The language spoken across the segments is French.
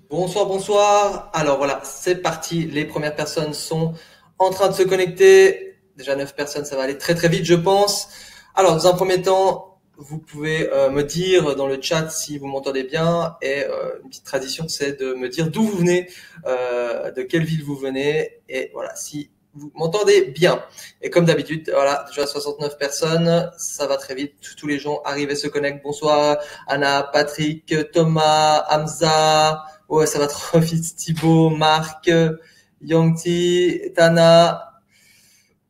Bonsoir, bonsoir. Alors voilà, c'est parti. Les premières personnes sont en train de se connecter. Déjà 9 personnes, ça va aller très très vite, je pense. Alors, dans un premier temps, vous pouvez me dire dans le chat si vous m'entendez bien. Et une petite tradition, c'est de me dire d'où vous venez, de quelle ville vous venez. Et voilà, si vous m'entendez bien. Et comme d'habitude, voilà, déjà 69 personnes, ça va très vite. Tous les gens arrivent et se connectent. Bonsoir, Anna, Patrick, Thomas, Hamza. Ouais, ça va trop vite. Thibaut, Marc, Yangti, Tana.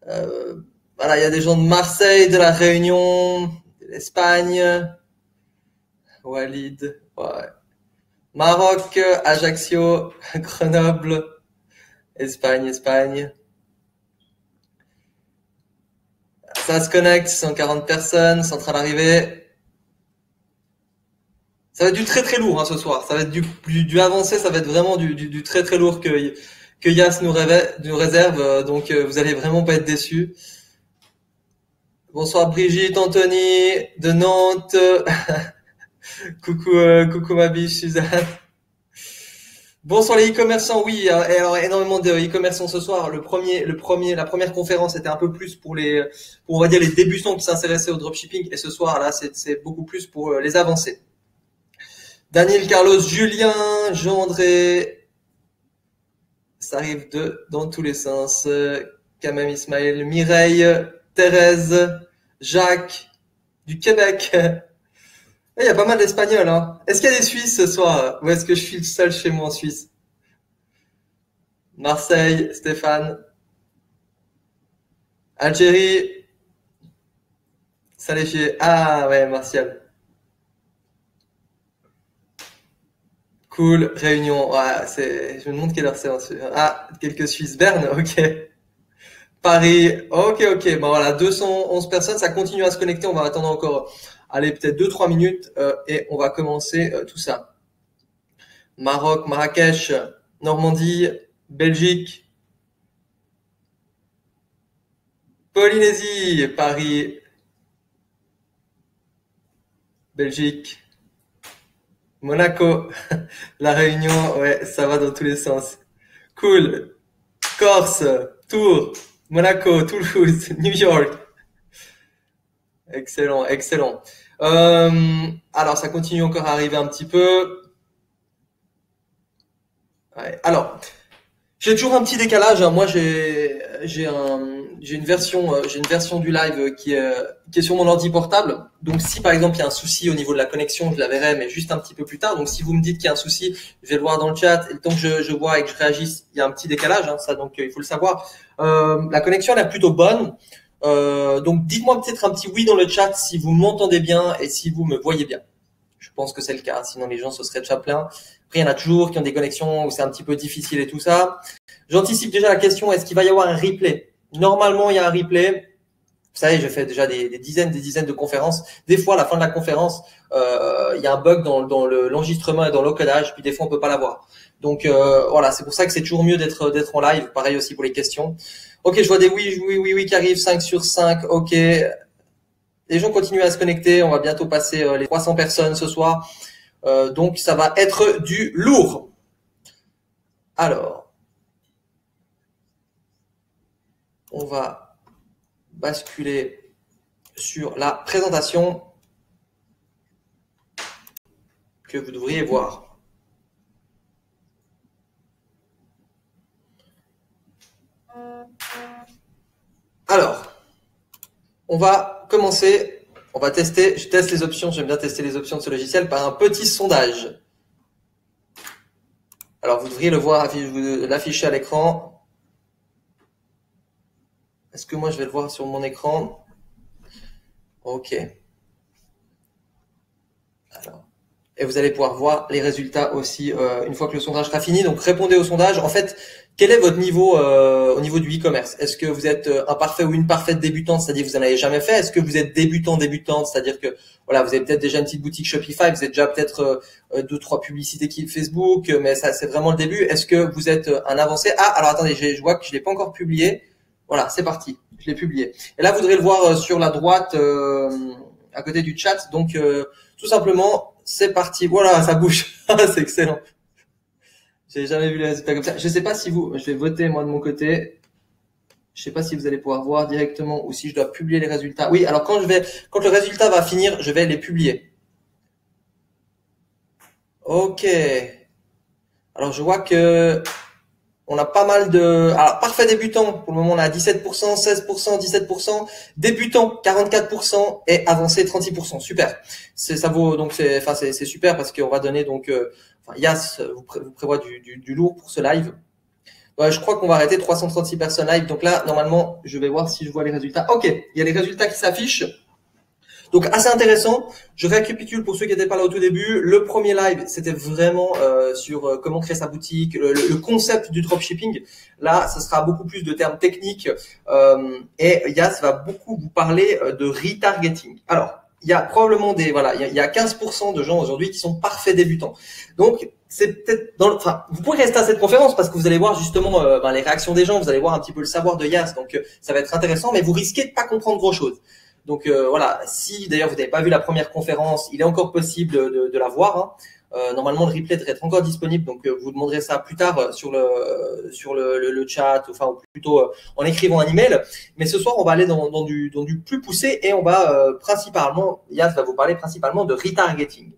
Voilà, il y a des gens de Marseille, de la Réunion, de l'Espagne. Walid, ouais. Maroc, Ajaccio, Grenoble, Espagne. Ça se connecte, 140 personnes, c'est en train d'arriver. Ça va être du très très lourd ce soir. Ça va être du avancé, ça va être vraiment du très très lourd que Yas nous réserve. Donc vous allez vraiment pas être déçus. Bonsoir Brigitte, Anthony de Nantes. Coucou ma biche Suzanne. Bonsoir les e-commerçants, oui, et alors énormément de e-commerçants ce soir. La première conférence était un peu plus pour on va dire les débutants qui s'intéressaient au dropshipping, et ce soir là, c'est beaucoup plus pour les avancés. Daniel, Carlos, Julien, Jean-André, ça arrive dans tous les sens. Kamem Ismaël, Mireille, Thérèse, Jacques, du Québec. Il y a pas mal d'Espagnols, hein. Est-ce qu'il y a des Suisses ce soir? Ou est-ce que je suis le seul chez moi en Suisse? Marseille, Stéphane. Algérie, Saléfié. Ah ouais, Martial. Cool, Réunion. Ouais, je me demande quelle heure c'est. Ah, quelques Suisses. Berne, ok. Paris, ok. Bon voilà, 211 personnes, ça continue à se connecter. On va attendre encore, allez, peut-être 2-3 minutes et on va commencer tout ça. Maroc, Marrakech, Normandie, Belgique, Polynésie, Paris, Belgique, Monaco, La Réunion, ouais, ça va dans tous les sens. Cool. Corse, Tours, Monaco, Toulouse, New York. Excellent. Alors, ça continue encore à arriver un petit peu. Ouais. Alors, j'ai toujours un petit décalage, hein. Moi, j'ai une version du live qui est sur mon ordi portable. Donc, si par exemple il y a un souci au niveau de la connexion, je la verrai, mais juste un petit peu plus tard. Donc, si vous me dites qu'il y a un souci, je vais le voir dans le chat. Et le temps que je vois et que je réagisse, il y a un petit décalage, hein, ça. Donc, il faut le savoir. La connexion elle est plutôt bonne. Donc, dites-moi peut-être un petit oui dans le chat si vous m'entendez bien et si vous me voyez bien. Je pense que c'est le cas, sinon les gens se seraient déjà plaints. Après, il y en a toujours qui ont des connexions où c'est un petit peu difficile et tout ça. J'anticipe déjà la question, est-ce qu'il va y avoir un replay? Normalement, il y a un replay. Vous savez, je fais déjà des dizaines de conférences. Des fois, à la fin de la conférence, il y a un bug dans l'enregistrement et dans l'encodage, puis des fois, on peut pas l'avoir. Donc voilà, c'est pour ça que c'est toujours mieux d'être en live. Pareil aussi pour les questions. Ok, je vois des oui qui arrivent, 5 sur 5. Ok, les gens continuent à se connecter. On va bientôt passer les 300 personnes ce soir. Donc, ça va être du lourd. Alors, on va basculer sur la présentation que vous devriez voir. Alors, on va commencer, on va tester, je teste les options, j'aime bien tester les options de ce logiciel par un petit sondage. Alors, vous devriez le voir, l'afficher à l'écran. Est-ce que moi, je vais le voir sur mon écran? Ok. Alors, et vous allez pouvoir voir les résultats aussi une fois que le sondage sera fini. Donc, répondez au sondage. En fait, quel est votre niveau au niveau du e-commerce? Est-ce que vous êtes un parfait ou une parfaite débutante, c'est-à-dire que vous n'en avez jamais fait? Est-ce que vous êtes débutante, c'est-à-dire que voilà, vous avez peut-être déjà une petite boutique Shopify, vous êtes déjà peut-être 2-3 publicités qui Facebook, mais ça c'est vraiment le début. Est-ce que vous êtes un avancé? Ah, alors attendez, je vois que je l'ai pas encore publié. Voilà, c'est parti, je l'ai publié. Et là, vous devrez le voir sur la droite à côté du chat. Donc tout simplement, c'est parti. Voilà, ça bouge. C'est excellent. J'ai jamais vu les résultats comme ça. Je sais pas si je vais voter moi de mon côté. Je sais pas si vous allez pouvoir voir directement ou si je dois publier les résultats. Oui, alors quand le résultat va finir, je vais les publier. Ok. Alors je vois que on a pas mal de... Alors, parfait débutant, pour le moment, on a 17%, 16%, 17%, débutant, 44% et avancé, 36%. Super. Ça vaut, donc c'est super parce qu'on va donner donc, Yas vous prévoit du lourd pour ce live. Ouais, je crois qu'on va arrêter 336 personnes live. Donc là, normalement, je vais voir si je vois les résultats. Ok. Il y a les résultats qui s'affichent. Donc assez intéressant. Je récapitule pour ceux qui n'étaient pas là au tout début. Le premier live, c'était vraiment sur comment créer sa boutique, le concept du dropshipping. Là, ça sera beaucoup plus de termes techniques et Yas va beaucoup vous parler de retargeting. Alors, il y a probablement il y a 15% de gens aujourd'hui qui sont parfaits débutants. Donc c'est peut-être vous pourrez rester à cette conférence parce que vous allez voir justement les réactions des gens, vous allez voir un petit peu le savoir de Yas. Donc ça va être intéressant, mais vous risquez de pas comprendre grand-chose. Donc voilà, si d'ailleurs vous n'avez pas vu la première conférence, il est encore possible de la voir. Hein. Normalement, le replay devrait être encore disponible, donc vous demanderez ça plus tard sur le chat, enfin ou plutôt en écrivant un email. Mais ce soir, on va aller dans du plus poussé et on va principalement, Yas va vous parler principalement de retargeting.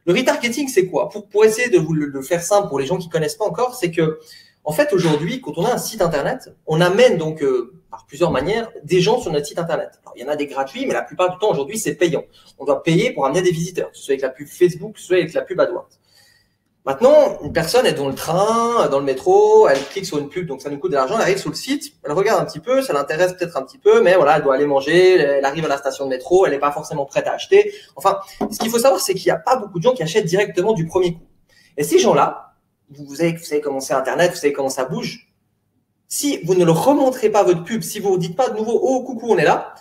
Le retargeting, c'est quoi? Pour essayer de vous le faire simple pour les gens qui connaissent pas encore, c'est que en fait aujourd'hui, quand on a un site internet, on amène donc par plusieurs manières des gens sur notre site internet. Alors, il y en a des gratuits, mais la plupart du temps aujourd'hui c'est payant. On doit payer pour amener des visiteurs, que ce soit avec la pub Facebook, que ce soit avec la pub AdWords. Maintenant, une personne est dans le train, dans le métro, elle clique sur une pub, donc ça nous coûte de l'argent, elle arrive sur le site, elle regarde un petit peu, ça l'intéresse peut-être un petit peu, mais voilà, elle doit aller manger, elle arrive à la station de métro, elle n'est pas forcément prête à acheter. Enfin, ce qu'il faut savoir, c'est qu'il n'y a pas beaucoup de gens qui achètent directement du premier coup. Et ces gens-là, vous savez comment c'est Internet, vous savez comment ça bouge. Si vous ne leur remontrez pas votre pub, si vous ne dites pas de nouveau « Oh, coucou, on est là »,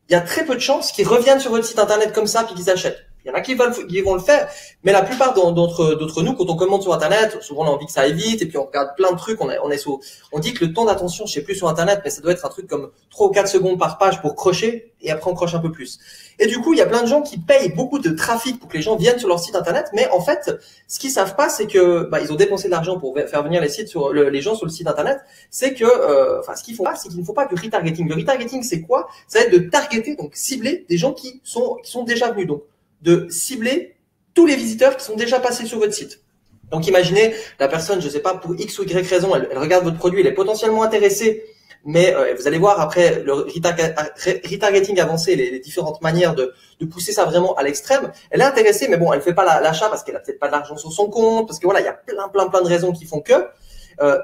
il y a très peu de chances qu'ils reviennent sur votre site Internet comme ça puis qu'ils achètent. Il y en a qui vont le faire, mais la plupart d'entre nous, quand on commande sur Internet, souvent on a envie que ça aille vite et puis on regarde plein de trucs. On dit que le temps d'attention, je sais plus sur Internet, mais ça doit être un truc comme 3 ou 4 secondes par page pour crocher et après on croche un peu plus. Et du coup, il y a plein de gens qui payent beaucoup de trafic pour que les gens viennent sur leur site Internet, mais en fait, ce qu'ils savent pas, c'est que ils ont dépensé de l'argent pour faire venir les gens sur le site Internet. C'est que, ce qu'ils font pas, c'est qu'il ne faut pas du retargeting. Le retargeting, c'est quoi? Ça va être de targeter, donc cibler des gens qui sont déjà venus. Donc de cibler tous les visiteurs qui sont déjà passés sur votre site. Donc imaginez la personne, je sais pas, pour X ou Y raison, elle regarde votre produit, elle est potentiellement intéressée, mais vous allez voir après le retargeting avancé, les différentes manières de pousser ça vraiment à l'extrême. Elle est intéressée, mais bon, elle fait pas l'achat parce qu'elle a peut-être pas d'argent sur son compte, parce que voilà, il y a plein de raisons qui font que.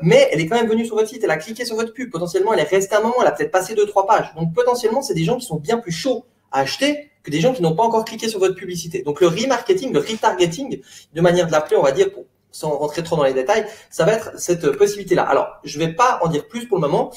Mais elle est quand même venue sur votre site, elle a cliqué sur votre pub, potentiellement elle est restée un moment, elle a peut-être passé 2-3 pages. Donc potentiellement, c'est des gens qui sont bien plus chauds à acheter que des gens qui n'ont pas encore cliqué sur votre publicité. Donc le remarketing, le retargeting, de manière de l'appeler, on va dire, sans rentrer trop dans les détails, ça va être cette possibilité-là. Alors, je vais pas en dire plus pour le moment.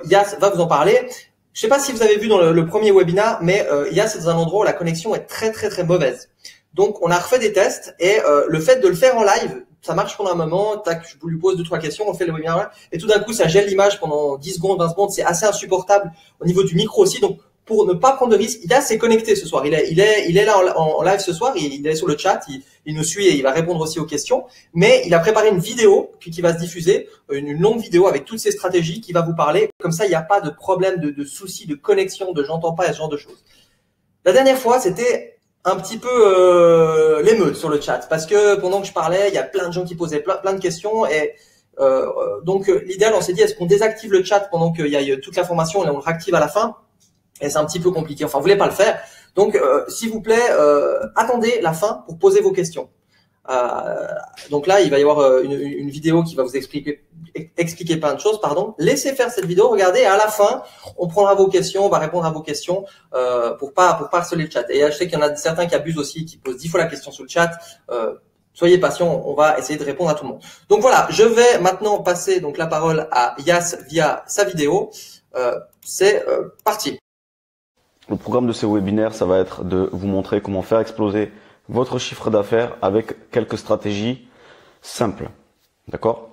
Yas va vous en parler. Je sais pas si vous avez vu dans le premier webinaire, mais Yas c'est dans un endroit où la connexion est très mauvaise. Donc on a refait des tests et le fait de le faire en live, ça marche pendant un moment, tac, je lui pose 2-3 questions, on fait le webinaire et tout d'un coup ça gèle l'image pendant 10 secondes, 20 secondes, c'est assez insupportable au niveau du micro aussi. Donc pour ne pas prendre de risque, Yas s'est connecté ce soir. Il est là en live ce soir. Il est sur le chat. Il nous suit et il va répondre aussi aux questions. Mais il a préparé une vidéo qui va se diffuser, une longue vidéo avec toutes ces stratégies qui va vous parler. Comme ça, il n'y a pas de problème de soucis de connexion, de j'entends pas et ce genre de choses. La dernière fois, c'était un petit peu l'émeute sur le chat parce que pendant que je parlais, il y a plein de gens qui posaient plein de questions et donc l'idéal, on s'est dit, est-ce qu'on désactive le chat pendant qu'il y a toute l'information et on le réactive à la fin? Et c'est un petit peu compliqué. Enfin, vous voulez pas le faire. Donc, s'il vous plaît, attendez la fin pour poser vos questions. Donc là, il va y avoir une vidéo qui va vous expliquer plein de choses. Pardon. Laissez faire cette vidéo. Regardez. Et à la fin, on prendra vos questions. On va répondre à vos questions pour pas harceler le chat. Et je sais qu'il y en a certains qui abusent aussi, qui posent 10 fois la question sur le chat. Soyez patient, on va essayer de répondre à tout le monde. Donc voilà, je vais maintenant passer donc la parole à Yas via sa vidéo. C'est parti. Le programme de ce webinaire, ça va être de vous montrer comment faire exploser votre chiffre d'affaires avec quelques stratégies simples. D'accord?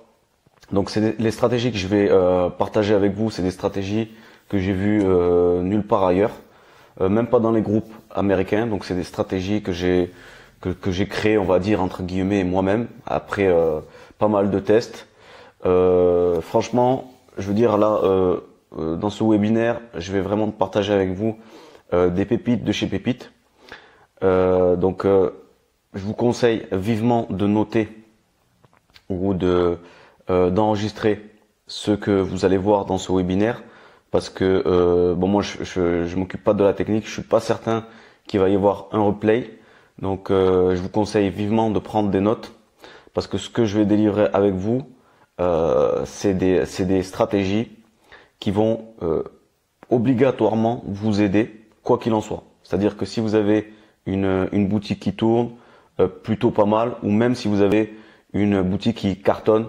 Donc, c'est les stratégies que je vais partager avec vous, c'est des stratégies que j'ai vues nulle part ailleurs, même pas dans les groupes américains. Donc, c'est des stratégies que j'ai créées, on va dire, entre guillemets, moi-même, après pas mal de tests. Franchement, je veux dire là, dans ce webinaire, je vais vraiment partager avec vous des pépites de chez Pépites. Donc, je vous conseille vivement de noter ou d'enregistrer ce que vous allez voir dans ce webinaire, parce que bon, moi je m'occupe pas de la technique, je suis pas certain qu'il va y avoir un replay, donc je vous conseille vivement de prendre des notes, parce que ce que je vais délivrer avec vous, c'est des stratégies qui vont obligatoirement vous aider quoi qu'il en soit. C'est-à-dire que si vous avez une boutique qui tourne plutôt pas mal, ou même si vous avez une boutique qui cartonne,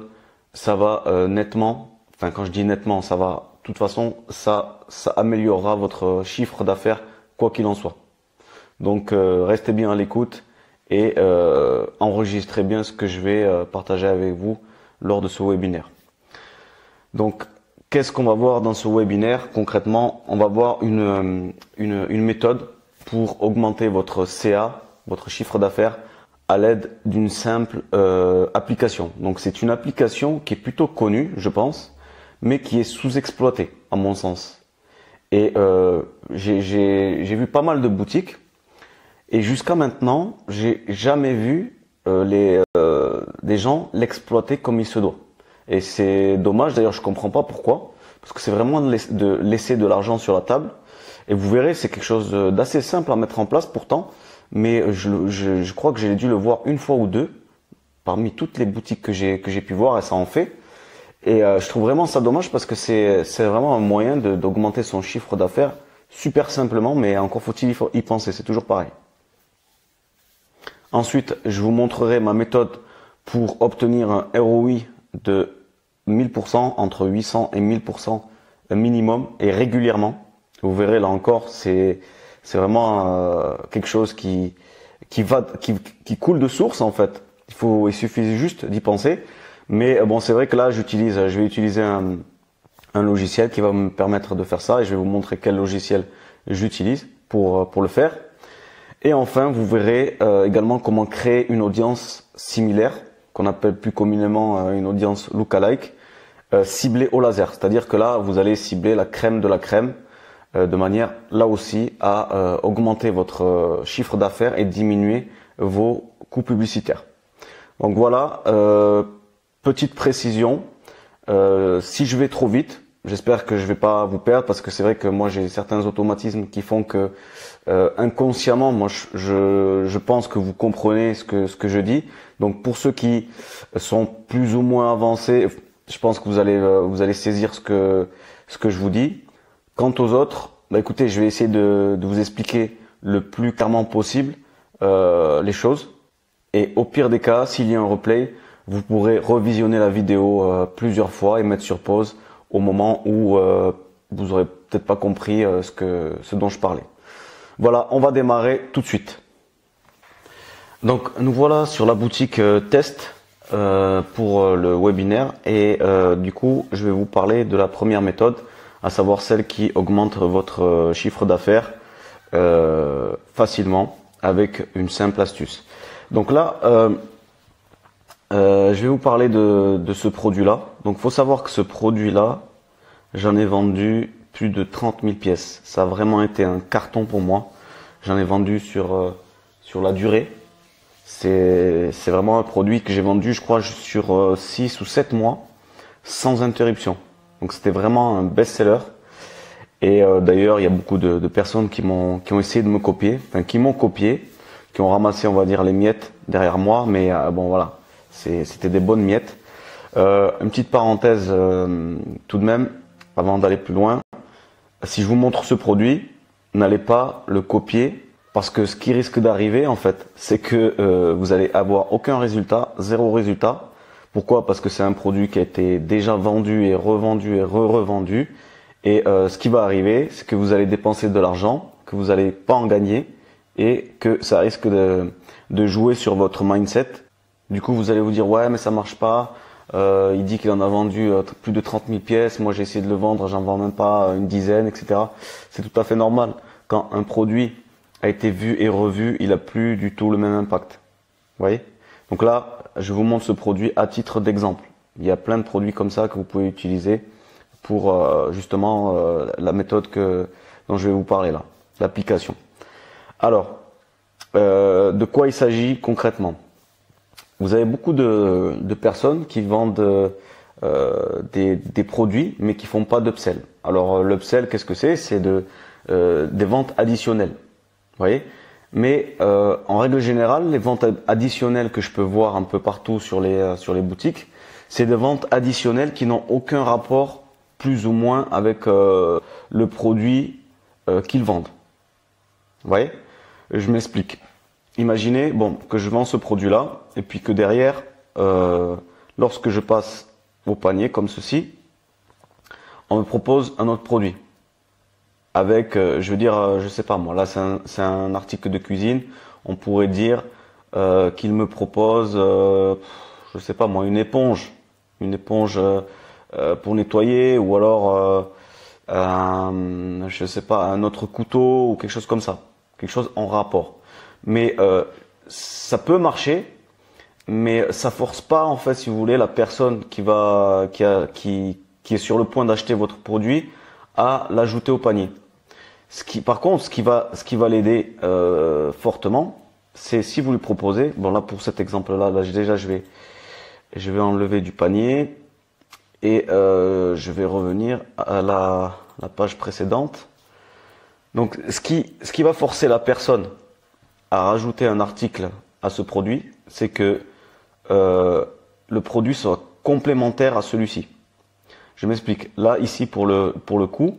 ça va nettement, enfin quand je dis nettement, ça va, de toute façon, ça améliorera votre chiffre d'affaires quoi qu'il en soit. Donc restez bien à l'écoute et enregistrez bien ce que je vais partager avec vous lors de ce webinaire. Donc qu'est-ce qu'on va voir dans ce webinaire? Concrètement, on va voir une méthode pour augmenter votre CA, votre chiffre d'affaires, à l'aide d'une simple application. Donc c'est une application qui est plutôt connue, je pense, mais qui est sous-exploitée, à mon sens. Et j'ai vu pas mal de boutiques, et jusqu'à maintenant, j'ai jamais vu des gens l'exploiter comme il se doit. Et c'est dommage, d'ailleurs je comprends pas pourquoi, parce que c'est vraiment de laisser de l'argent sur la table. Et vous verrez, c'est quelque chose d'assez simple à mettre en place pourtant, mais je crois que j'ai dû le voir une fois ou deux parmi toutes les boutiques que j'ai pu voir, et ça en fait. Et je trouve vraiment ça dommage, parce que c'est vraiment un moyen d'augmenter son chiffre d'affaires super simplement, mais encore faut-il y penser, c'est toujours pareil. Ensuite, je vous montrerai ma méthode pour obtenir un ROI de 1000%, entre 800 et 1000% minimum, et régulièrement. Vous verrez, là encore, c'est vraiment quelque chose qui coule de source en fait. Il suffit juste d'y penser. Mais bon, c'est vrai que là, je vais utiliser un logiciel qui va me permettre de faire ça, et je vais vous montrer quel logiciel j'utilise pour le faire. Et enfin, vous verrez également comment créer une audience similaire, qu'on appelle plus communément une audience lookalike, ciblée au laser. C'est-à-dire que là, vous allez cibler la crème de la crème, de manière là aussi à augmenter votre chiffre d'affaires et diminuer vos coûts publicitaires. Donc voilà, petite précision, si je vais trop vite, j'espère que je vais pas vous perdre, parce que c'est vrai que moi j'ai certains automatismes qui font que inconsciemment, moi je pense que vous comprenez ce que je dis. Donc pour ceux qui sont plus ou moins avancés, je pense que vous allez saisir ce que je vous dis. Quant aux autres, bah écoutez, je vais essayer de vous expliquer le plus clairement possible les choses. Et au pire des cas, s'il y a un replay, vous pourrez revisionner la vidéo plusieurs fois et mettre sur pause au moment où vous aurez peut-être pas compris ce dont je parlais. Voilà, on va démarrer tout de suite. Donc nous voilà sur la boutique test pour le webinaire, et du coup je vais vous parler de la première méthode, à savoir celle qui augmente votre chiffre d'affaires facilement avec une simple astuce. Donc là, je vais vous parler de ce produit-là. Donc faut savoir que ce produit-là, j'en ai vendu plus de 30 000 pièces. Ça a vraiment été un carton pour moi. J'en ai vendu sur la durée. C'est vraiment un produit que j'ai vendu, je crois, sur 6 ou 7 mois, sans interruption. Donc c'était vraiment un best-seller. Et d'ailleurs, il y a beaucoup de personnes qui ont essayé de me copier, enfin qui m'ont copié, qui ont ramassé, on va dire, les miettes derrière moi. Mais bon, voilà, c'était des bonnes miettes. Une petite parenthèse tout de même, avant d'aller plus loin. Si je vous montre ce produit, n'allez pas le copier, parce que ce qui risque d'arriver, en fait, c'est que vous allez avoir aucun résultat, zéro résultat. Pourquoi? Parce que c'est un produit qui a été déjà vendu et revendu et re-revendu. Et ce qui va arriver, c'est que vous allez dépenser de l'argent, que vous n'allez pas en gagner, et que ça risque de jouer sur votre mindset. Du coup, vous allez vous dire, ouais, mais ça marche pas. Il dit qu'il en a vendu plus de 30 000 pièces. Moi, j'ai essayé de le vendre, j'en vends même pas une dizaine, etc. C'est tout à fait normal. Quand un produit a été vu et revu, il a plus du tout le même impact. Vous voyez? Donc là, je vous montre ce produit à titre d'exemple. Il y a plein de produits comme ça que vous pouvez utiliser pour justement la méthode dont je vais vous parler là, l'application. Alors, de quoi il s'agit concrètement? Vous avez beaucoup de personnes qui vendent des produits mais qui font pas d'upsell. Alors l'upsell, qu'est-ce que c'est? C'est des ventes additionnelles. Vous voyez? Mais en règle générale, les ventes additionnelles que je peux voir un peu partout sur les boutiques, c'est des ventes additionnelles qui n'ont aucun rapport plus ou moins avec le produit qu'ils vendent. Vous voyez? Je m'explique. Imaginez que je vends ce produit-là et puis que derrière, lorsque je passe au panier comme ceci, on me propose un autre produit. Avec, je veux dire, je sais pas moi, là c'est un article de cuisine, on pourrait dire qu'il me propose, je sais pas moi, une éponge pour nettoyer, ou alors, je sais pas, un autre couteau ou quelque chose comme ça, quelque chose en rapport. Mais ça peut marcher, mais ça force pas en fait, si vous voulez, la personne qui est sur le point d'acheter votre produit à l'ajouter au panier. Par contre, ce qui va l'aider fortement, c'est si vous lui proposez. Bon là pour cet exemple-là, déjà je vais enlever du panier et je vais revenir à la page précédente. Donc ce qui va forcer la personne à rajouter un article à ce produit, c'est que le produit soit complémentaire à celui-ci. Je m'explique. Là, ici, pour le coup,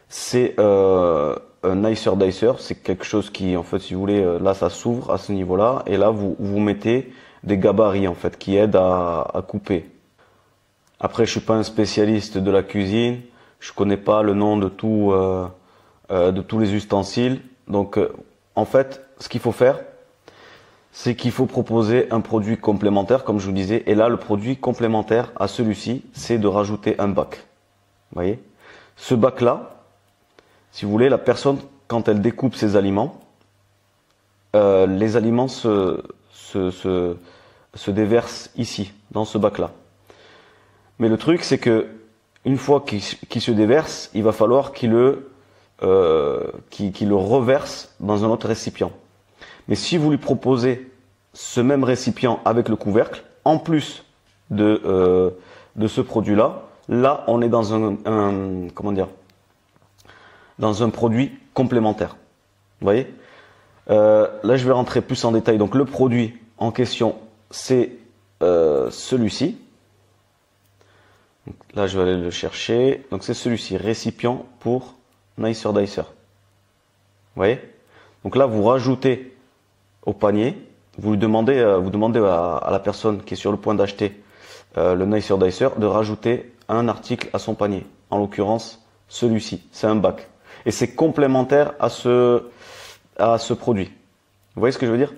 c'est un Nicer Dicer. C'est quelque chose qui, en fait, si vous voulez, là, ça s'ouvre à ce niveau-là. Et là, vous mettez des gabarits, en fait, qui aident à couper. Après, je suis pas un spécialiste de la cuisine. Je connais pas le nom de tous les ustensiles. Donc, en fait, ce qu'il faut faire, c'est qu'il faut proposer un produit complémentaire, comme je vous disais. Et là, le produit complémentaire à celui-ci, c'est de rajouter un bac. Vous voyez? Ce bac-là, si vous voulez, la personne, quand elle découpe ses aliments, les aliments se déversent ici, dans ce bac-là. Mais le truc, c'est que une fois qu'il se déverse, il va falloir qu'il le reverse dans un autre récipient. Mais si vous lui proposez ce même récipient avec le couvercle, en plus de ce produit-là, là on est dans dans un produit complémentaire. Vous voyez? Là je vais rentrer plus en détail. Donc le produit en question, c'est celui-ci. Là je vais aller le chercher. Donc c'est celui-ci, récipient pour Nicer Dicer. Vous voyez? Donc là vous rajoutez au panier, vous demandez à la personne qui est sur le point d'acheter le Nicer Dicer de rajouter un article à son panier. En l'occurrence, celui-ci, c'est un bac. Et c'est complémentaire à ce produit. Vous voyez ce que je veux dire?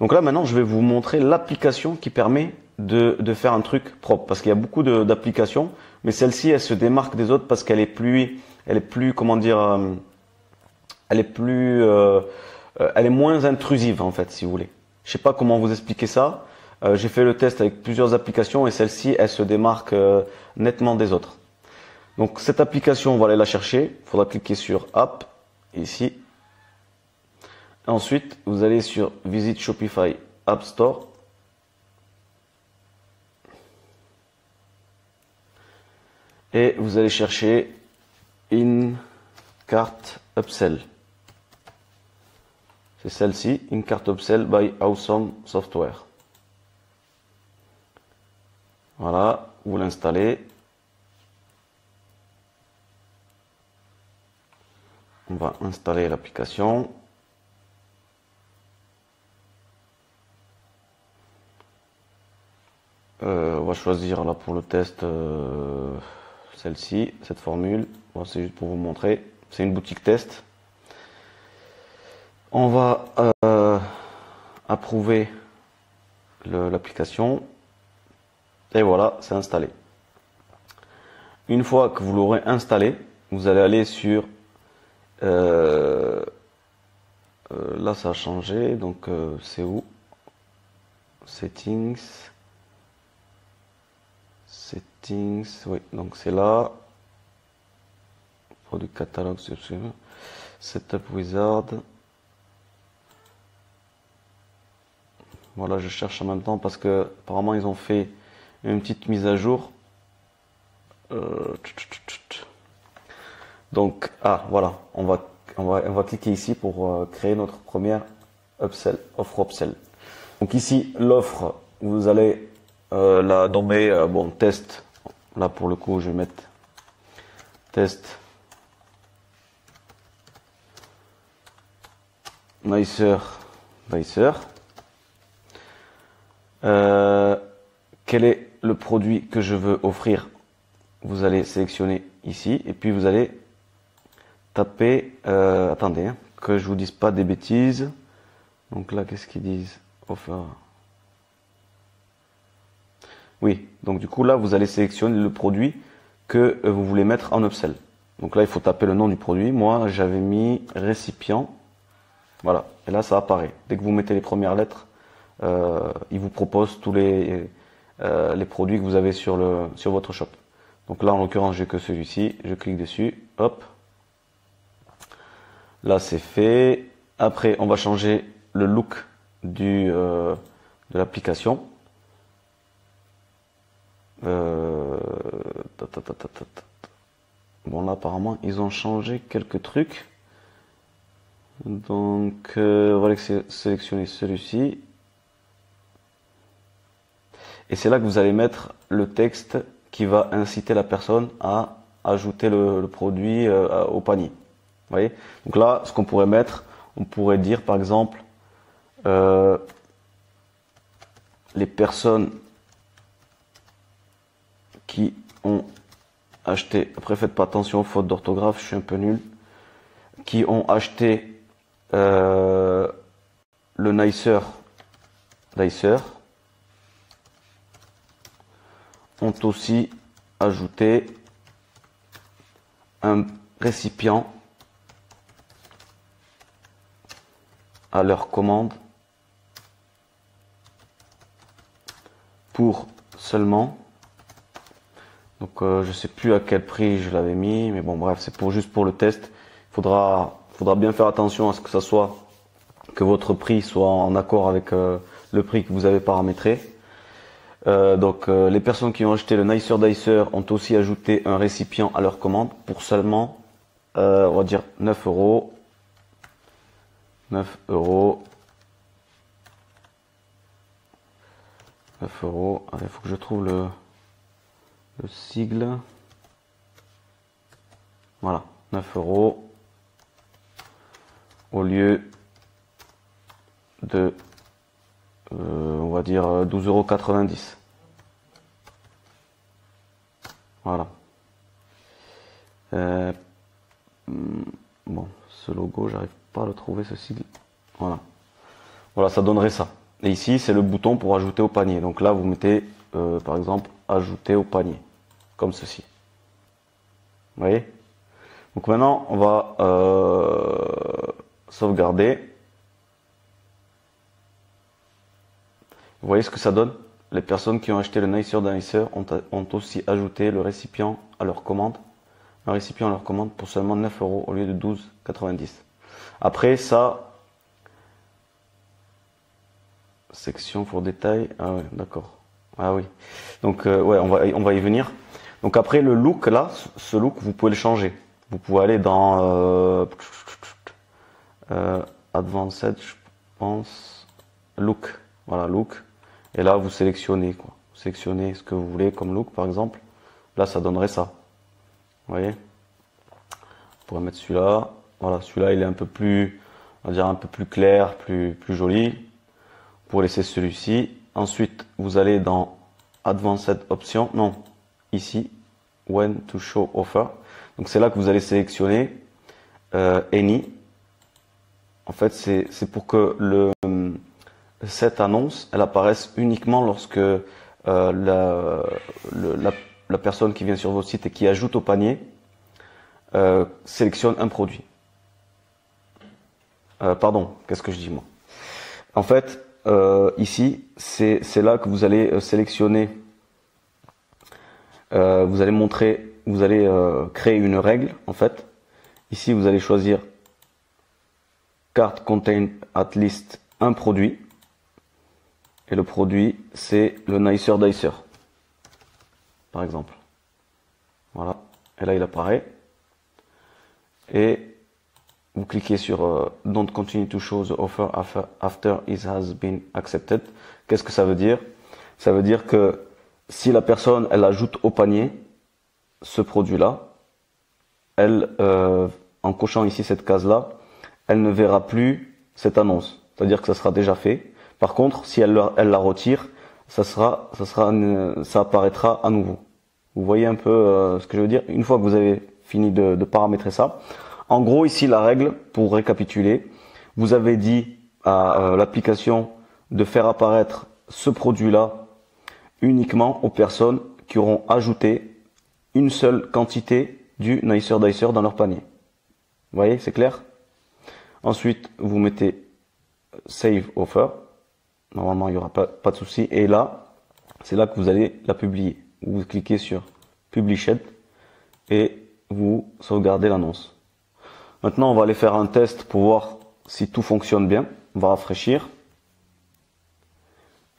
Donc là, maintenant, je vais vous montrer l'application qui permet de faire un truc propre. Parce qu'il y a beaucoup d'applications, mais celle-ci, elle se démarque des autres parce qu'elle est plus, comment dire, elle est moins intrusive en fait, si vous voulez. Je sais pas comment vous expliquer ça. J'ai fait le test avec plusieurs applications et celle-ci, elle se démarque nettement des autres. Donc cette application, on va aller la chercher. Il faudra cliquer sur App, ici. Ensuite, vous allez sur Visit Shopify App Store. Et vous allez chercher In-Cart Upsell. C'est celle-ci, In-Cart Upsell by Awesome Software. Voilà, vous l'installez. On va installer l'application. On va choisir là pour le test celle-ci, cette formule. Bon, c'est juste pour vous montrer. C'est une boutique test. On va approuver l'application. Et voilà, c'est installé. Une fois que vous l'aurez installé, vous allez aller sur là ça a changé, donc c'est où? Settings. Listings, oui, donc c'est là. Produit catalogue, Setup Wizard. Voilà, je cherche en même temps parce que apparemment ils ont fait une petite mise à jour. Donc, voilà, on va cliquer ici pour créer notre première offre upsell. Donc ici, l'offre, vous allez la nommer, test. Là, pour le coup, je vais mettre test nicer. Quel est le produit que je veux offrir? Vous allez sélectionner ici et puis vous allez taper, attendez, hein, que je vous dise pas des bêtises. Donc là, qu'est-ce qu'ils disent? Offer. Oui, donc du coup là, vous allez sélectionner le produit que vous voulez mettre en upsell. Donc là, il faut taper le nom du produit. Moi, j'avais mis récipient. Voilà, et là, ça apparaît. Dès que vous mettez les premières lettres, il vous propose tous les produits que vous avez sur votre shop. Donc là, en l'occurrence, j'ai que celui-ci. Je clique dessus. Hop. Là, c'est fait. Après, on va changer le look de l'application. Bon, là, apparemment, ils ont changé quelques trucs. Donc, on va sélectionner celui-ci. Et c'est là que vous allez mettre le texte qui va inciter la personne à ajouter le produit au panier. Vous voyez? Donc là, ce qu'on pourrait mettre, on pourrait dire par exemple les personnes qui ont acheté, après faites pas attention aux fautes d'orthographe, je suis un peu nul, qui ont acheté le nicer ont aussi ajouté un récipient à leur commande pour seulement, donc je sais plus à quel prix je l'avais mis, mais bon bref, c'est juste pour le test. Il faudra bien faire attention à ce que votre prix soit en accord avec le prix que vous avez paramétré. Donc les personnes qui ont acheté le Nicer Dicer ont aussi ajouté un récipient à leur commande pour seulement on va dire 9 euros. 9 euros. 9 euros. Allez, il faut que je trouve le sigle. Voilà, 9 euros au lieu de on va dire 12,90 €. Voilà. Bon, ce logo, j'arrive pas à le trouver, ce sigle. Voilà. Voilà, ça donnerait ça. Et ici, c'est le bouton pour ajouter au panier. Donc là, vous mettez, par exemple, ajouter au panier. Comme ceci. Vous voyez? Donc maintenant, on va sauvegarder. Vous voyez ce que ça donne? Les personnes qui ont acheté le Nicer Dicer ont aussi ajouté le récipient à leur commande. Un récipient à leur commande pour seulement 9 euros au lieu de 12,90 €. Après ça, section pour détail. Ah ouais, d'accord. Ah oui. Donc ouais, on va y venir. Donc après le look là, ce look vous pouvez le changer. Vous pouvez aller dans Advanced, je pense, look. Voilà, look. Et là, vous sélectionnez quoi. Vous sélectionnez ce que vous voulez comme look, par exemple. Là, ça donnerait ça. Vous voyez? On pourrait mettre celui-là. Voilà, celui-là, il est un peu plus, on va dire un peu plus clair, plus joli. Pour laisser celui-ci. Ensuite, vous allez dans Advanced Options. Non, ici, When to Show Offer. Donc c'est là que vous allez sélectionner Any. En fait, c'est pour que cette annonce, elle apparaisse uniquement lorsque la personne qui vient sur votre site et qui ajoute au panier sélectionne un produit. Pardon, qu'est-ce que je dis moi? En fait, ici, c'est là que vous allez sélectionner vous allez créer une règle en fait. Ici, vous allez choisir cart contain at least un produit. Et le produit, c'est le Nicer Dicer, par exemple. Voilà. Et là, il apparaît. Et vous cliquez sur Don't continue to show the offer after it has been accepted. Qu'est-ce que ça veut dire? Ça veut dire que si la personne, elle ajoute au panier ce produit-là, elle, en cochant ici cette case-là, elle ne verra plus cette annonce. C'est-à-dire que ça sera déjà fait. Par contre, si elle la retire, ça apparaîtra à nouveau. Vous voyez un peu ce que je veux dire? Une fois que vous avez fini de paramétrer ça, en gros ici la règle, pour récapituler, vous avez dit à l'application de faire apparaître ce produit-là uniquement aux personnes qui auront ajouté une seule quantité du Nicer Dicer dans leur panier. Vous voyez, c'est clair? Ensuite, vous mettez Save Offer. Normalement, il n'y aura pas de souci. Et là, c'est là que vous allez la publier. Vous cliquez sur Published et vous sauvegardez l'annonce. Maintenant, on va aller faire un test pour voir si tout fonctionne bien. On va rafraîchir.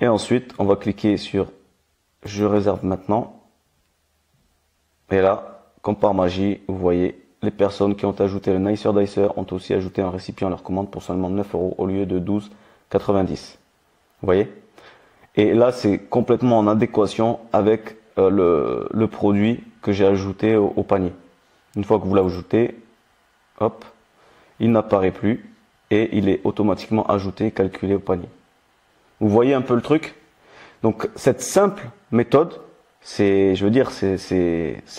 Et ensuite, on va cliquer sur Je réserve maintenant. Et là, comme par magie, vous voyez, les personnes qui ont ajouté le Nicer Dicer ont aussi ajouté un récipient à leur commande pour seulement 9 € au lieu de 12,90 €. Vous voyez? Et là, c'est complètement en adéquation avec le produit que j'ai ajouté au panier. Une fois que vous l'ajoutez, hop, il n'apparaît plus et il est automatiquement ajouté, calculé au panier. Vous voyez un peu le truc? Donc cette simple méthode, c'est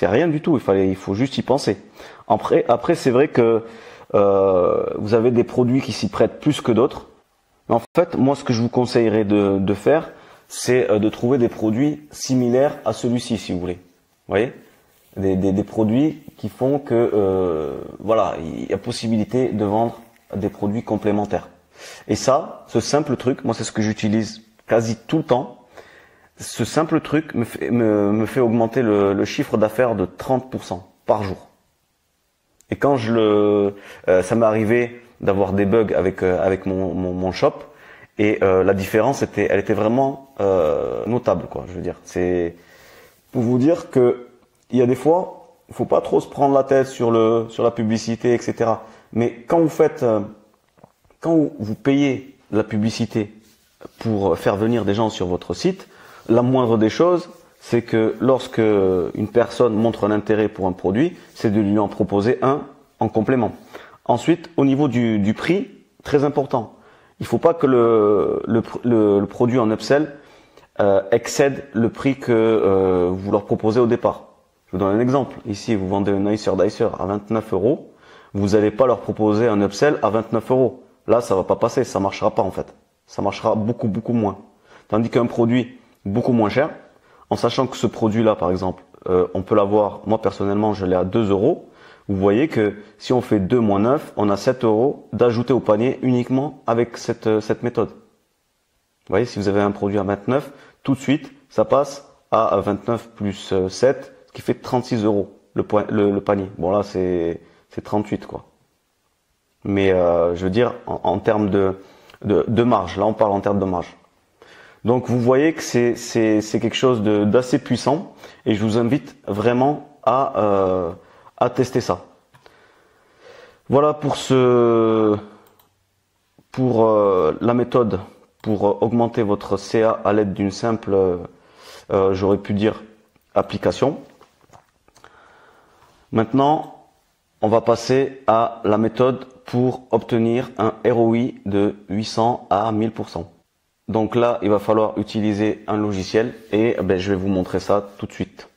rien du tout. Il faut juste y penser. Après, c'est vrai que vous avez des produits qui s'y prêtent plus que d'autres. En fait, moi, ce que je vous conseillerais de faire, c'est de trouver des produits similaires à celui-ci, si vous voulez. Vous voyez, des produits qui font que, voilà, il y a possibilité de vendre des produits complémentaires. Et ça, ce simple truc, moi, c'est ce que j'utilise quasi tout le temps. Ce simple truc me fait augmenter le chiffre d'affaires de 30% par jour. Et quand ça m'est arrivé d'avoir des bugs avec mon shop, et la différence elle était vraiment notable, quoi. Je veux dire, c'est pour vous dire que il y a des fois, il faut pas trop se prendre la tête sur la publicité, etc. Mais quand vous payez la publicité pour faire venir des gens sur votre site, la moindre des choses, c'est que lorsque une personne montre un intérêt pour un produit, c'est de lui en proposer un en complément. Ensuite, au niveau du prix, très important, il ne faut pas que le produit en upsell excède le prix que vous leur proposez au départ. Je vous donne un exemple. Ici, vous vendez un Nicer Dicer à 29 €. Vous n'allez pas leur proposer un upsell à 29 €. Là, ça va pas passer, ça marchera pas en fait. Ça marchera beaucoup, beaucoup moins. Tandis qu'un produit beaucoup moins cher, en sachant que ce produit-là, par exemple, on peut l'avoir, moi personnellement, je l'ai à 2 €. Vous voyez que si on fait 2 moins 9, on a 7 € d'ajouter au panier uniquement avec cette méthode. Vous voyez, si vous avez un produit à 29, tout de suite, ça passe à 29 plus 7, ce qui fait 36 € le panier. Bon là, c'est 38 quoi. Mais je veux dire, en termes de marge, là on parle en termes de marge. Donc vous voyez que c'est quelque chose d'assez puissant et je vous invite vraiment à tester ça. Voilà pour la méthode pour augmenter votre CA à l'aide d'une simple, j'aurais pu dire, application. Maintenant, on va passer à la méthode pour obtenir un ROI de 800 à 1000%. Donc là, il va falloir utiliser un logiciel et je vais vous montrer ça tout de suite.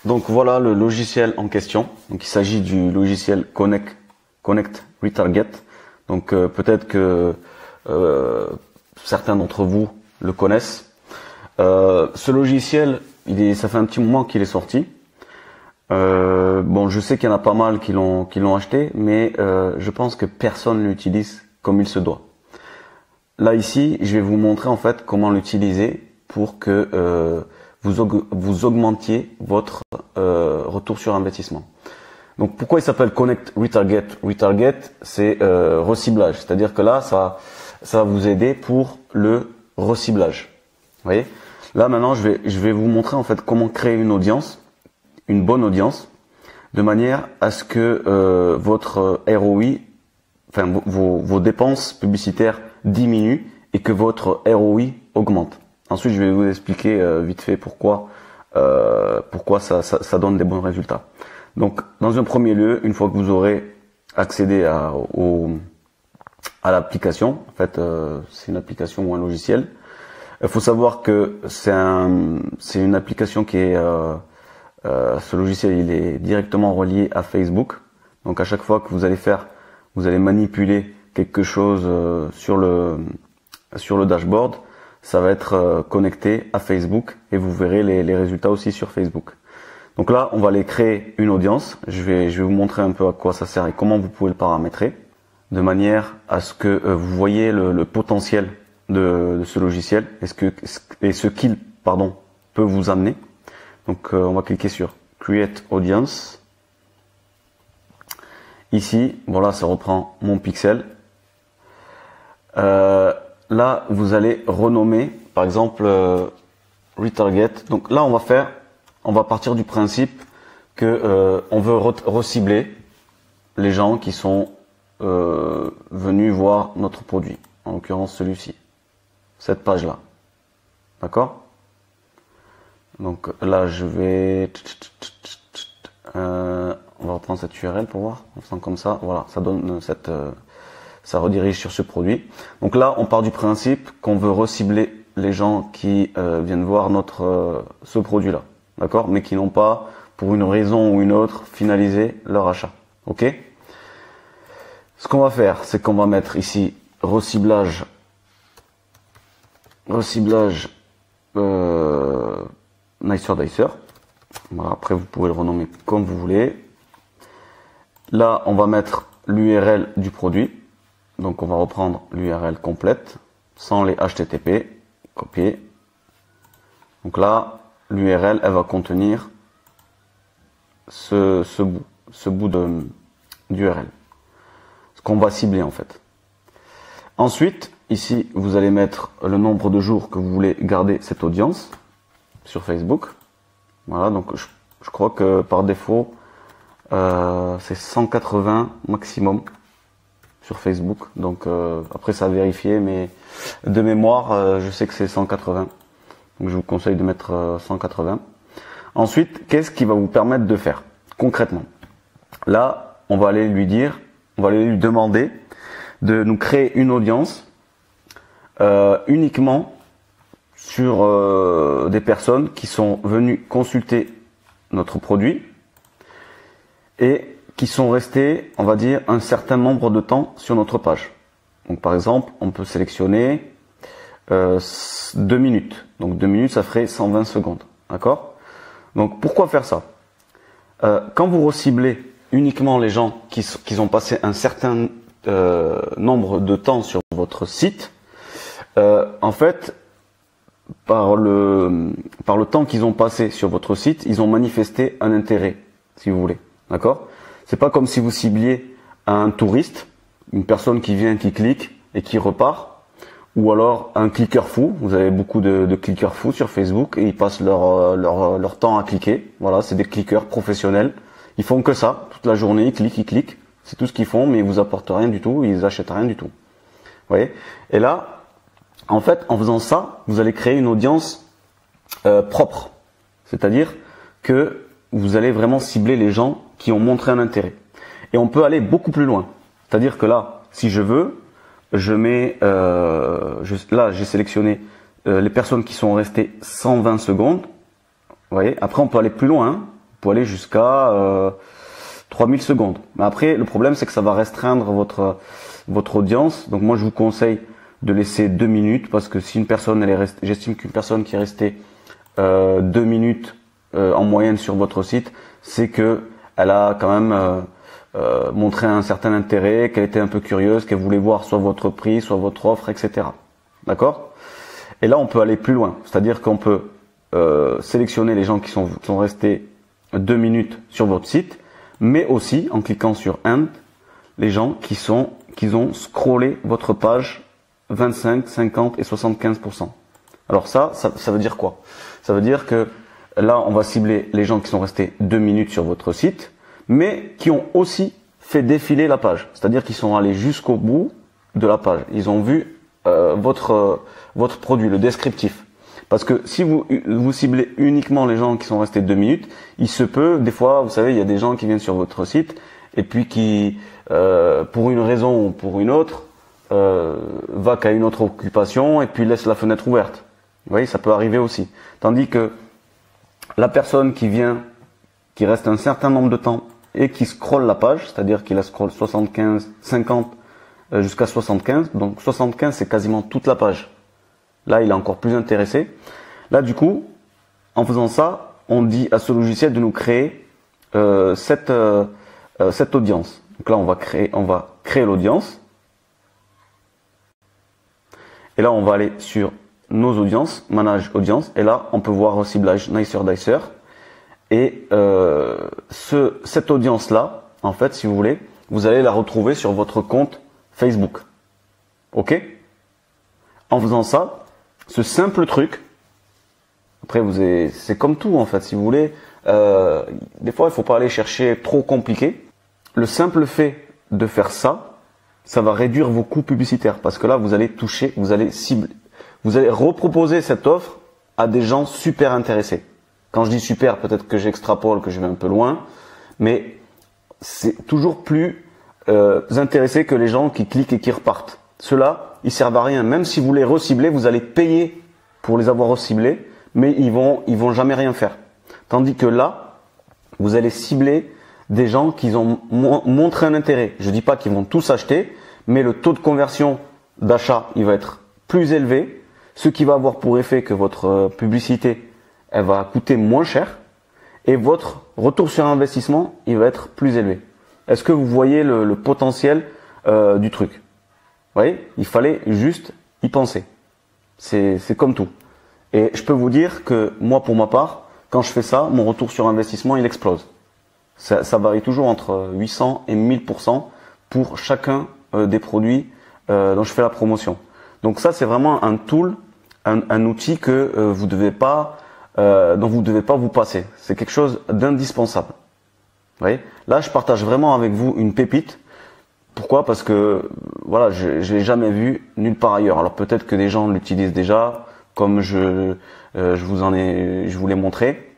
Donc voilà le logiciel en question. Donc il s'agit du logiciel Connect Retarget. Donc peut-être que certains d'entre vous le connaissent. Ce logiciel, ça fait un petit moment qu'il est sorti. Bon, je sais qu'il y en a pas mal qui l'ont acheté, mais je pense que personne ne l'utilise comme il se doit. Là ici, je vais vous montrer en fait comment l'utiliser pour que vous augmentiez votre retour sur investissement. Donc pourquoi il s'appelle Connect Retarget? Retarget, c'est reciblage, c'est-à-dire que là, ça va vous aider pour le reciblage. Vous voyez? Là maintenant, je vais vous montrer en fait comment créer une audience, une bonne audience, de manière à ce que votre ROI, enfin vos dépenses publicitaires diminuent et que votre ROI augmente. Ensuite, je vais vous expliquer vite fait pourquoi ça donne des bons résultats. Donc, dans un premier lieu, une fois que vous aurez accédé à l'application, en fait, c'est une application ou un logiciel. Il faut savoir que c'est une application qui est ce logiciel, il est directement relié à Facebook. Donc, à chaque fois que vous allez manipuler quelque chose sur le dashboard, ça va être connecté à Facebook et vous verrez les résultats aussi sur Facebook. Donc là, on va aller créer une audience. Je vais vous montrer un peu à quoi ça sert et comment vous pouvez le paramétrer, de manière à ce que vous voyez le potentiel de ce logiciel et ce qu'il peut vous amener. Donc on va cliquer sur Create Audience. Ici, voilà, ça reprend mon pixel. Là, vous allez renommer, par exemple, Retarget. Donc là, on va partir du principe que on veut recibler les gens qui sont venus voir notre produit. En l'occurrence, celui-ci, cette page-là. D'accord? Donc là, je vais, on va reprendre cette URL pour voir. En faisant comme ça, voilà, ça donne ça redirige sur ce produit. Donc là, on part du principe qu'on veut recibler les gens qui viennent voir ce produit-là, d'accord, mais qui n'ont pas, pour une raison ou une autre, finalisé leur achat. Ok. Ce qu'on va faire, c'est qu'on va mettre ici reciblage Nicer Dicer. Voilà, après, vous pouvez le renommer comme vous voulez. Là, on va mettre l'URL du produit. Donc on va reprendre l'URL complète, sans les HTTP, copier. Donc là, l'URL, elle va contenir ce bout d'URL. Ce qu'on va cibler en fait. Ensuite, ici, vous allez mettre le nombre de jours que vous voulez garder cette audience sur Facebook. Voilà, donc je crois que par défaut, c'est 180 maximum sur Facebook. Donc après ça à vérifier, mais de mémoire, je sais que c'est 180. Donc je vous conseille de mettre 180. Ensuite, qu'est-ce qui va vous permettre de faire concrètement? Là, on va aller lui demander de nous créer une audience uniquement sur des personnes qui sont venues consulter notre produit et qui sont restés, on va dire, un certain nombre de temps sur notre page. Donc par exemple, on peut sélectionner 2 minutes. Donc 2 minutes, ça ferait 120 secondes. D'accord? Donc pourquoi faire ça? Quand vous reciblez uniquement les gens qui ont passé un certain nombre de temps sur votre site, en fait, par le temps qu'ils ont passé sur votre site, ils ont manifesté un intérêt, si vous voulez. D'accord? C'est pas comme si vous cibliez un touriste, une personne qui vient, qui clique et qui repart, ou alors un cliqueur fou. Vous avez beaucoup de cliqueurs fous sur Facebook et ils passent leur temps à cliquer. Voilà, c'est des cliqueurs professionnels. Ils font que ça toute la journée, ils cliquent. C'est tout ce qu'ils font, mais ils vous apportent rien du tout, ils achètent rien du tout. Vous voyez? Et là, en fait, en faisant ça, vous allez créer une audience propre. C'est-à-dire que vous allez vraiment cibler les gens qui ont montré un intérêt. Et on peut aller beaucoup plus loin. C'est-à-dire que là, si je veux, je mets, là j'ai sélectionné les personnes qui sont restées 120 secondes. Vous voyez. Après, on peut aller plus loin. Hein. On peut aller jusqu'à 3000 secondes. Mais après, le problème, c'est que ça va restreindre votre audience. Donc moi, je vous conseille de laisser 2 minutes parce que si une personne, j'estime qu'une personne qui est restée 2 minutes en moyenne sur votre site, c'est que elle a quand même montré un certain intérêt, qu'elle était un peu curieuse, qu'elle voulait voir soit votre prix, soit votre offre, etc. D'accord? Et là, on peut aller plus loin. C'est-à-dire qu'on peut sélectionner les gens qui sont restés 2 minutes sur votre site, mais aussi en cliquant sur End, les gens qui ont scrollé votre page 25, 50 et 75%. Alors ça veut dire quoi? Ça veut dire que là, on va cibler les gens qui sont restés 2 minutes sur votre site, mais qui ont aussi fait défiler la page. C'est-à-dire qu'ils sont allés jusqu'au bout de la page. Ils ont vu votre produit, le descriptif. Parce que si vous ciblez uniquement les gens qui sont restés 2 minutes, il se peut, des fois, vous savez, il y a des gens qui viennent sur votre site et puis qui, pour une raison ou pour une autre, va qu'à une autre occupation et puis laisse la fenêtre ouverte. Vous voyez, ça peut arriver aussi. Tandis que la personne qui vient, qui reste un certain nombre de temps et qui scrolle la page, c'est-à-dire qu'il la scrolle 75, 50 jusqu'à 75, donc 75 c'est quasiment toute la page. Là, il est encore plus intéressé. Là, du coup, en faisant ça, on dit à ce logiciel de nous créer cette audience. Donc là, on va créer l'audience. Et là, on va aller sur nos audiences, manage audience. Et là, on peut voir au ciblage Nicer Dicer. Et cette audience-là, en fait, si vous voulez, vous allez la retrouver sur votre compte Facebook. OK? En faisant ça, ce simple truc, après c'est comme tout en fait, si vous voulez, des fois il faut pas aller chercher trop compliqué. Le simple fait de faire ça, ça va réduire vos coûts publicitaires parce que là vous allez toucher, vous allez cibler, vous allez reproposer cette offre à des gens super intéressés. Quand je dis super, peut-être que j'extrapole, que je vais un peu loin, mais c'est toujours plus intéressé que les gens qui cliquent et qui repartent. Ceux-là, ils servent à rien. Même si vous les reciblez, vous allez payer pour les avoir reciblés, mais ils vont jamais rien faire. Tandis que là, vous allez cibler des gens qui ont montré un intérêt. Je dis pas qu'ils vont tous acheter, mais le taux de conversion d'achat, il va être plus élevé, ce qui va avoir pour effet que votre publicité, elle va coûter moins cher et votre retour sur investissement, il va être plus élevé. Est-ce que vous voyez le potentiel du truc? Vous voyez, il fallait juste y penser. C'est comme tout. Et je peux vous dire que moi, pour ma part, quand je fais ça, mon retour sur investissement, il explose. Ça varie toujours entre 800 et 1000% pour chacun des produits dont je fais la promotion. Donc ça, c'est vraiment un tool, un outil que dont vous devez pas vous passer. C'est quelque chose d'indispensable. Vous voyez, là, je partage vraiment avec vous une pépite. Pourquoi? Parce que voilà, je l'ai jamais vu nulle part ailleurs. Alors peut-être que des gens l'utilisent déjà, comme je vous l'ai montré,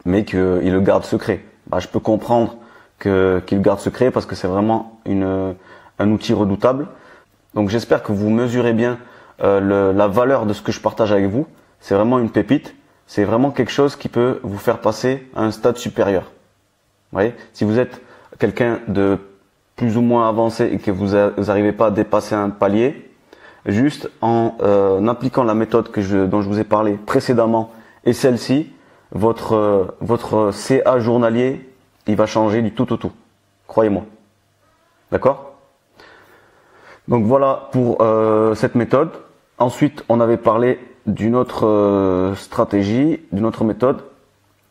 mais qu'ils le gardent secret. Je peux comprendre qu'ils le gardent secret parce que c'est vraiment un outil redoutable. Donc j'espère que vous mesurez bien la valeur de ce que je partage avec vous. C'est vraiment une pépite. C'est vraiment quelque chose qui peut vous faire passer à un stade supérieur. Vous voyez, si vous êtes quelqu'un de plus ou moins avancé et que vous n'arrivez pas à dépasser un palier, juste en appliquant la méthode dont je vous ai parlé précédemment et celle-ci, votre CA journalier, il va changer du tout au tout. Croyez-moi. D'accord? Donc voilà pour cette méthode. Ensuite, on avait parlé d'une autre stratégie, d'une autre méthode.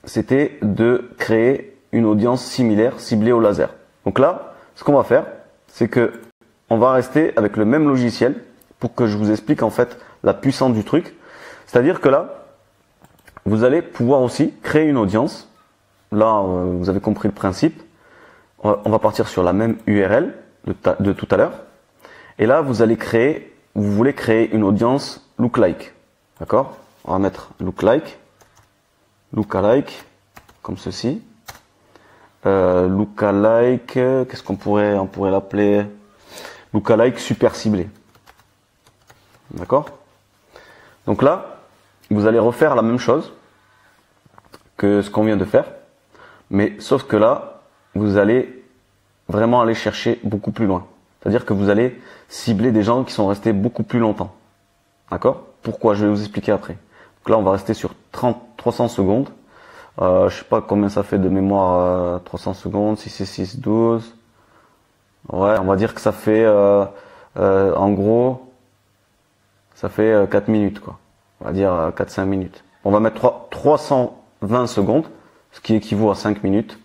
C'était de créer une audience similaire ciblée au laser. Donc là, ce qu'on va faire, c'est que on va rester avec le même logiciel pour que je vous explique en fait la puissance du truc. C'est-à-dire que là, vous allez pouvoir aussi créer une audience. Là, vous avez compris le principe. On va partir sur la même URL de tout à l'heure. Et là, vous voulez créer une audience lookalike. D'accord? On va mettre lookalike, comme ceci. Lookalike, qu'est-ce on pourrait l'appeler? Lookalike super ciblé. D'accord? Donc là, vous allez refaire la même chose que ce qu'on vient de faire, mais sauf que là, vous allez vraiment aller chercher beaucoup plus loin. C'est-à-dire que vous allez cibler des gens qui sont restés beaucoup plus longtemps. D'accord? Pourquoi? Je vais vous expliquer après. Donc là, on va rester sur 300 secondes. Je sais pas combien ça fait de mémoire, 300 secondes, 6 et 6, 12. Ouais, on va dire que ça fait, en gros, ça fait 4 minutes, quoi. On va dire 4-5 minutes. On va mettre 320 secondes, ce qui équivaut à 5 minutes.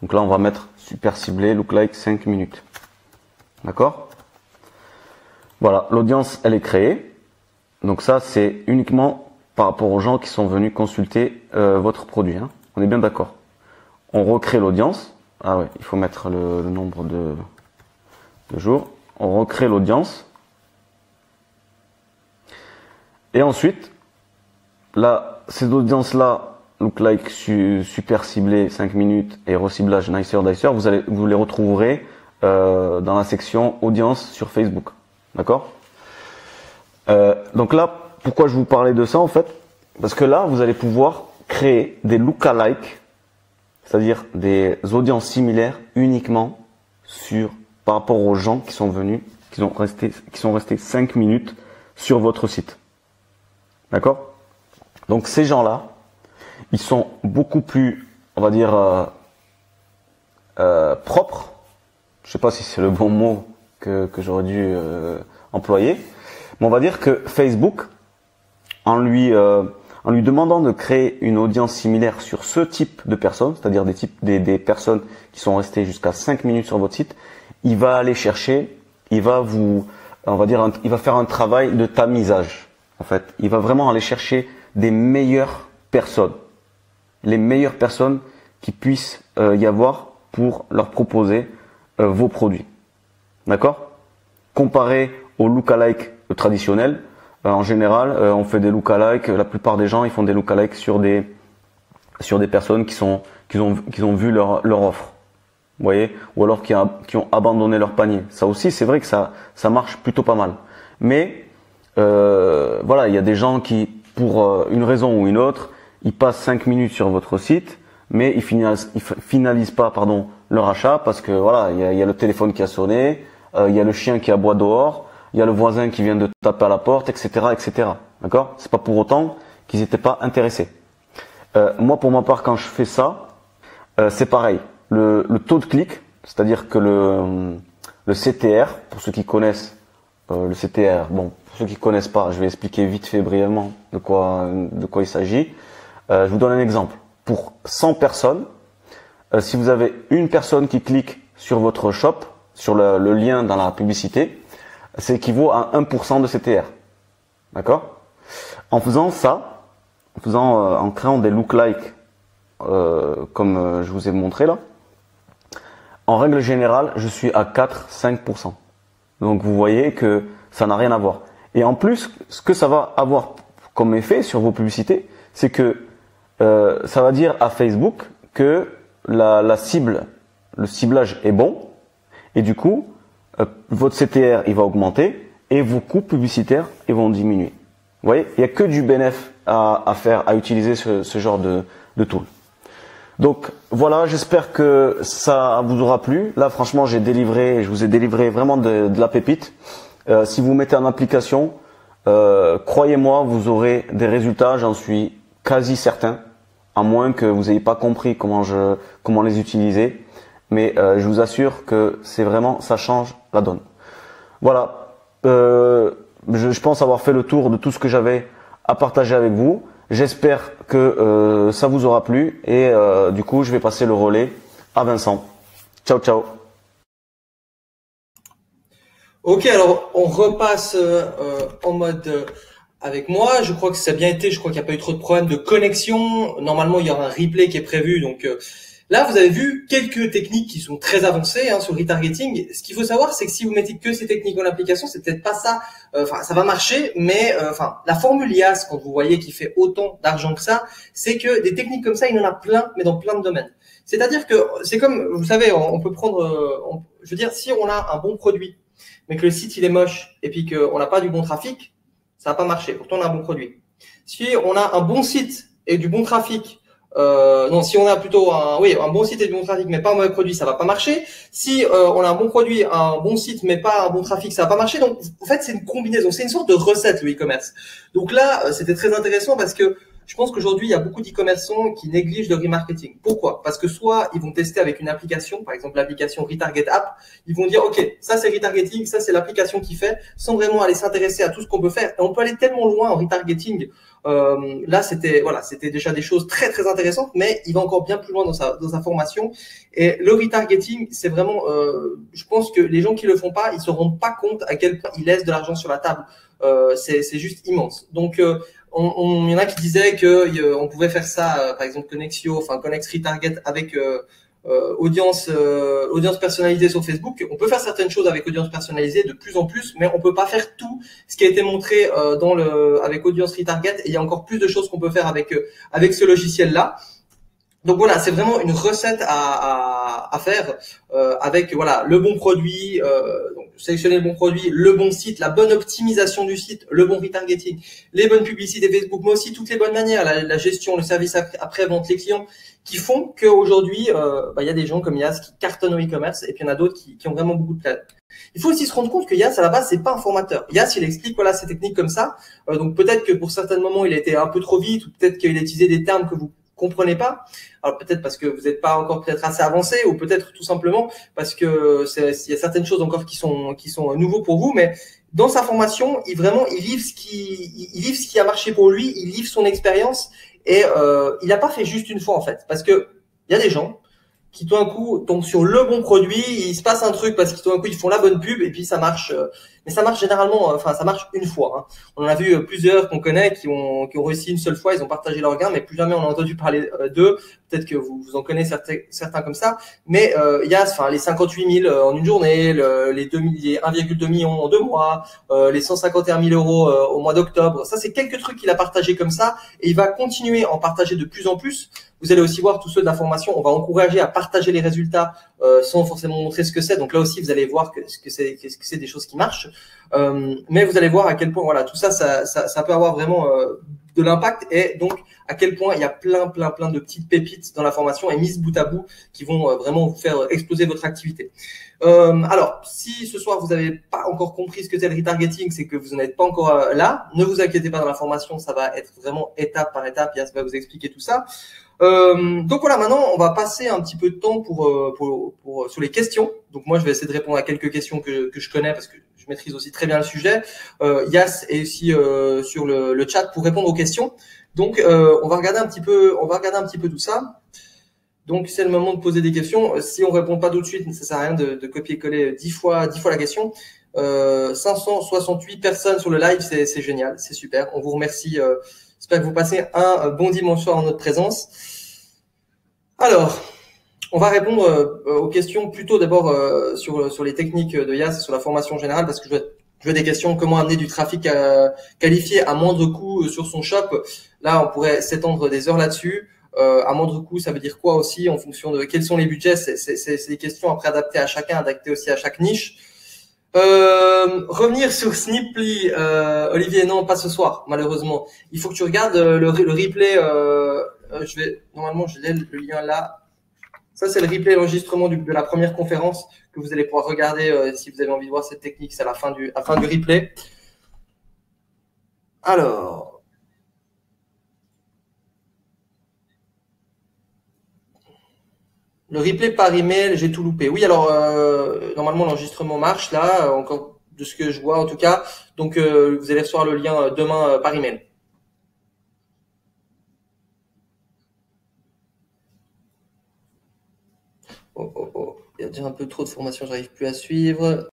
Donc là, on va mettre super ciblé, look like 5 minutes. D'accord? Voilà, l'audience, elle est créée. Donc ça, c'est uniquement par rapport aux gens qui sont venus consulter votre produit. Hein. On est bien d'accord. On recrée l'audience. Ah ouais, il faut mettre le nombre de jours. On recrée l'audience. Et ensuite, là, ces audiences-là, look like super ciblé 5 minutes et reciblage nicer dicer, vous les retrouverez dans la section audience sur Facebook. D'accord? Donc là, pourquoi je vous parlais de ça en fait? Parce que là, vous allez pouvoir créer des lookalike, c'est-à-dire des audiences similaires uniquement par rapport aux gens qui sont venus, qui sont restés 5 minutes sur votre site. D'accord? Donc ces gens-là, ils sont beaucoup plus, on va dire, propres. Je sais pas si c'est le bon mot que j'aurais dû employer. Mais on va dire que Facebook, en lui demandant de créer une audience similaire sur ce type de personnes, c'est-à-dire des personnes qui sont restées jusqu'à 5 minutes sur votre site, il va aller chercher, il va faire un travail de tamisage. En fait, il va vraiment aller chercher des meilleures personnes, les meilleures personnes qui puissent y avoir pour leur proposer vos produits. D'accord? Comparé au lookalike traditionnel, en général, on fait des lookalike. La plupart des gens, ils font des lookalike sur des personnes qui ont vu leur offre. Vous voyez? Ou alors qui ont abandonné leur panier. Ça aussi, c'est vrai que ça marche plutôt pas mal. Mais voilà, il y a des gens qui, pour une raison ou une autre, ils passent 5 minutes sur votre site, mais ils finalisent pas, leur achat parce que voilà, il y a le téléphone qui a sonné, il y a le chien qui aboie dehors, il y a le voisin qui vient de taper à la porte, etc., etc. D'accord? C'est pas pour autant qu'ils n'étaient pas intéressés. Moi, pour ma part, quand je fais ça, c'est pareil. Le taux de clic, c'est-à-dire que le CTR, pour ceux qui connaissent le CTR, bon, pour ceux qui connaissent pas, je vais expliquer vite fait brièvement de quoi il s'agit. Je vous donne un exemple. Pour 100 personnes, si vous avez une personne qui clique sur votre shop, sur le lien dans la publicité, ça équivaut à 1% de CTR. D'accord? En faisant ça, en créant des lookalike, comme je vous ai montré là, en règle générale, je suis à 4-5%. Donc vous voyez que ça n'a rien à voir. Et en plus, ce que ça va avoir comme effet sur vos publicités, c'est que ça va dire à Facebook que la cible, le ciblage est bon, et du coup, votre CTR il va augmenter et vos coûts publicitaires ils vont diminuer. Vous voyez, il n'y a que du bénéfice à utiliser ce genre de tool. Donc voilà, j'espère que ça vous aura plu. Là, franchement, je vous ai délivré vraiment de la pépite. Si vous mettez en application, croyez-moi, vous aurez des résultats, j'en suis quasi certain, à moins que vous n'ayez pas compris comment les utiliser. Mais je vous assure que ça change la donne. Voilà, je pense avoir fait le tour de tout ce que j'avais à partager avec vous. J'espère que ça vous aura plu et du coup je vais passer le relais à Vincent. Ciao ciao. Ok, alors on repasse en mode avec moi. Je crois que ça a bien été, je crois qu'il n'y a pas eu trop de problèmes de connexion. Normalement il y aura un replay qui est prévu, donc là, vous avez vu quelques techniques qui sont très avancées sur le retargeting. Ce qu'il faut savoir, c'est que si vous mettez que ces techniques en application, c'est peut-être pas ça. Enfin, ça va marcher, mais la formule IAS, quand vous voyez qu'il fait autant d'argent que ça, c'est que des techniques comme ça, il y en a plein, mais dans plein de domaines. C'est-à-dire que c'est comme, vous savez, on peut prendre, je veux dire, si on a un bon produit, mais que le site il est moche et puis qu'on n'a pas du bon trafic, ça va pas marcher. Pourtant, on a un bon produit. Si on a un bon site et du bon trafic, non, si on a plutôt un bon site et du bon trafic, mais pas un mauvais produit, ça va pas marcher. Si on a un bon produit, un bon site, mais pas un bon trafic, ça va pas marcher. Donc, en fait, c'est une combinaison, c'est une sorte de recette le e-commerce. Donc là, c'était très intéressant parce que Je pense qu'aujourd'hui, il y a beaucoup d'e-commerçants qui négligent le remarketing. Pourquoi? Parce que soit ils vont tester avec une application, par exemple l'application Retarget App, ils vont dire ok, ça c'est retargeting, ça c'est l'application qui fait, sans vraiment aller s'intéresser à tout ce qu'on peut faire. Et on peut aller tellement loin en retargeting. Là, c'était déjà des choses très très intéressantes, mais il va encore bien plus loin dans sa formation. Et le retargeting, c'est vraiment, je pense que les gens qui le font pas, ils se rendent pas compte à quel point ils laissent de l'argent sur la table. C'est juste immense. Donc il y en a qui disaient que on pouvait faire ça, par exemple Connexio, enfin Connex Retarget avec audience personnalisée sur Facebook. On peut faire certaines choses avec audience personnalisée de plus en plus, mais on peut pas faire tout ce qui a été montré avec audience retarget. Et il y a encore plus de choses qu'on peut faire avec ce logiciel là. Donc voilà, c'est vraiment une recette à faire avec voilà le bon produit, donc sélectionner le bon produit, le bon site, la bonne optimisation du site, le bon retargeting, les bonnes publicités Facebook, mais aussi toutes les bonnes manières, la gestion, le service après-vente, les clients, qui font qu'aujourd'hui, il y a des gens comme Yas qui cartonnent au e-commerce et puis il y en a d'autres qui ont vraiment beaucoup de talent. Il faut aussi se rendre compte que Yas, à la base, c'est pas un formateur. Yas, il explique voilà ces techniques comme ça. Donc peut-être que pour certains moments, il a été un peu trop vite ou peut-être qu'il a utilisé des termes que vous comprenez pas. Alors peut-être parce que vous n'êtes pas encore peut-être assez avancé ou peut-être tout simplement parce que il y a certaines choses encore qui sont nouveaux pour vous, mais dans sa formation, il livre ce qui a marché pour lui, il livre son expérience et il n'a pas fait juste une fois en fait, parce que il y a des gens qui tout d'un coup tombent sur le bon produit, il se passe un truc parce que tout d'un coup ils font la bonne pub et puis ça marche. Mais ça marche généralement, ça marche une fois. Hein. On en a vu plusieurs qu'on connaît qui ont réussi une seule fois, ils ont partagé leur gain, mais plus jamais on a entendu parler d'eux. Peut-être que vous en connaissez certains comme ça. Mais il y a les 58 000 en une journée, les 1,2 million en 2 mois, les 151 000 euros au mois d'octobre. Ça, c'est quelques trucs qu'il a partagé comme ça et il va continuer à en partager de plus en plus. Vous allez aussi voir tous ceux de la formation, on va encourager à partager les résultats sans forcément montrer ce que c'est. Donc là aussi, vous allez voir que c'est des choses qui marchent. Mais vous allez voir à quel point voilà tout ça peut avoir vraiment de l'impact et donc à quel point il y a plein de petites pépites dans la formation et mises bout à bout qui vont vraiment vous faire exploser votre activité. Alors, si ce soir vous n'avez pas encore compris ce que c'est le retargeting, c'est que vous n'êtes pas encore là, ne vous inquiétez pas, dans la formation, ça va être vraiment étape par étape, Yas va vous expliquer tout ça. Donc voilà, maintenant on va passer un petit peu de temps pour sur les questions. Donc moi je vais essayer de répondre à quelques questions que je connais parce que je maîtrise aussi très bien le sujet. Yas est aussi sur le chat pour répondre aux questions. Donc on va regarder un petit peu tout ça. Donc c'est le moment de poser des questions. Si on répond pas tout de suite, ça sert à rien de copier-coller 10 fois la question. 568 personnes sur le live, c'est génial, c'est super. On vous remercie. J'espère que vous passez un bon dimanche soir en notre présence. Alors, on va répondre aux questions plutôt d'abord sur les techniques de Yas, sur la formation générale, parce que je veux des questions. Comment amener du trafic qualifié à moindre coût sur son shop? Là, on pourrait s'étendre des heures là-dessus. À moindre coût, ça veut dire quoi aussi en fonction de quels sont les budgets? C'est des questions après adaptées à chacun, adaptées aussi à chaque niche. Revenir sur Sniply, Olivier, non, pas ce soir, malheureusement. Il faut que tu regardes le replay. Normalement, j'ai le lien là. Ça, c'est le replay, l'enregistrement de la première conférence que vous allez pouvoir regarder si vous avez envie de voir cette technique. C'est à la fin du replay. Alors. Le replay par email, j'ai tout loupé. Oui, alors normalement l'enregistrement marche là, encore de ce que je vois en tout cas. Donc vous allez recevoir le lien demain par email. Oh. Il y a déjà un peu trop de formation, j'arrive plus à suivre.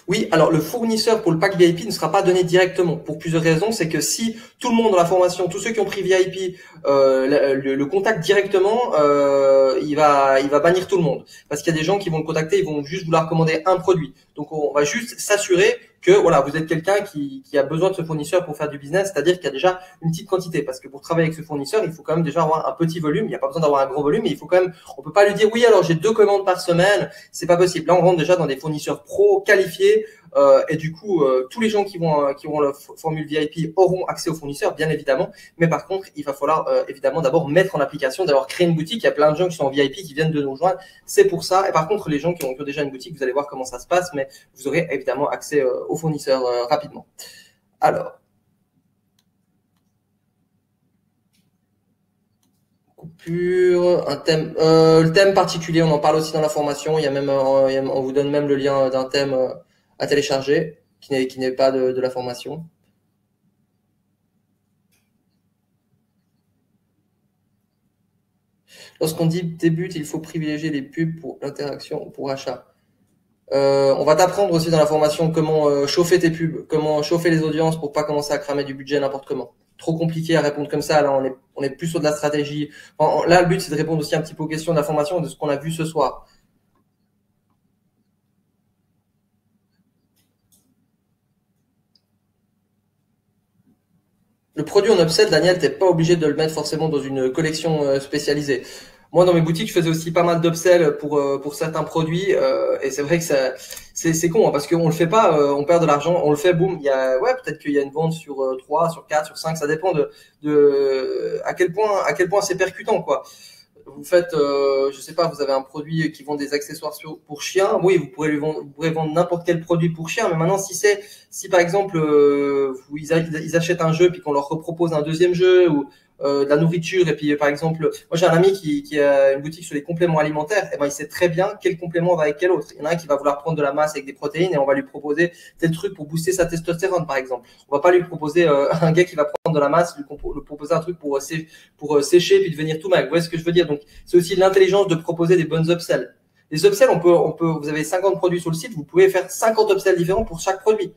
Oui, alors le fournisseur pour le pack VIP ne sera pas donné directement pour plusieurs raisons. C'est que si tout le monde dans la formation, tous ceux qui ont pris VIP, le contactent directement, il va bannir tout le monde parce qu'il y a des gens qui vont le contacter, ils vont juste vouloir commander un produit. Donc on va juste s'assurer que voilà, vous êtes quelqu'un qui a besoin de ce fournisseur pour faire du business, c'est-à-dire qu'il y a déjà une petite quantité. Parce que pour travailler avec ce fournisseur, il faut quand même déjà avoir un petit volume. Il n'y a pas besoin d'avoir un gros volume, mais il faut quand même, on peut pas lui dire oui, alors j'ai 2 commandes par semaine. C'est pas possible. Là, on rentre déjà dans des fournisseurs pro qualifiés. Et du coup, tous les gens qui auront la formule VIP auront accès aux fournisseurs, bien évidemment. Mais par contre, il va falloir évidemment d'abord mettre en application, d'avoir créé une boutique. Il y a plein de gens qui sont en VIP qui viennent de nous rejoindre. C'est pour ça. Et par contre, les gens qui ont déjà une boutique, vous allez voir comment ça se passe, mais vous aurez évidemment accès aux fournisseurs rapidement. Alors, coupure, un thème, le thème particulier, on en parle aussi dans la formation. Il y a même, on vous donne même le lien d'un thème à télécharger qui n'est pas de la formation. Lorsqu'on dit débute, il faut privilégier les pubs pour l'interaction ou pour achat. On va t'apprendre aussi dans la formation comment chauffer tes pubs, comment chauffer les audiences pour pas commencer à cramer du budget n'importe comment. Trop compliqué à répondre comme ça. Là, on est plus sur de la stratégie. Enfin, là, le but, c'est de répondre aussi un petit peu aux questions de la formation de ce qu'on a vu ce soir. Le produit en upsell, Daniel, t'es pas obligé de le mettre forcément dans une collection spécialisée. Moi, dans mes boutiques, je faisais aussi pas mal d'upsell pour certains produits, et c'est vrai que c'est con hein, parce qu'on le fait pas, on perd de l'argent, on le fait, boum, il y a ouais peut-être qu'il y a une vente sur 3, sur 4, sur 5, ça dépend de à quel point c'est percutant quoi. Vous faites, je sais pas, vous avez un produit qui vend des accessoires pour chiens. Oui, vous pourrez vendre n'importe quel produit pour chien. Mais maintenant, si par exemple, ils achètent un jeu puis qu'on leur repropose un deuxième jeu ou de la nourriture et puis par exemple, moi j'ai un ami qui a une boutique sur les compléments alimentaires. Et ben il sait très bien quel complément va avec quel autre. Il y en a un qui va vouloir prendre de la masse avec des protéines et on va lui proposer tel truc pour booster sa testostérone par exemple. On va pas lui proposer un gars qui va prendre de la masse, lui proposer un truc pour sécher puis devenir tout maigre. Vous voyez ce que je veux dire? Donc c'est aussi l'intelligence de proposer des bonnes upsells. Les upsells, vous avez 50 produits sur le site, vous pouvez faire 50 upsells différents pour chaque produit.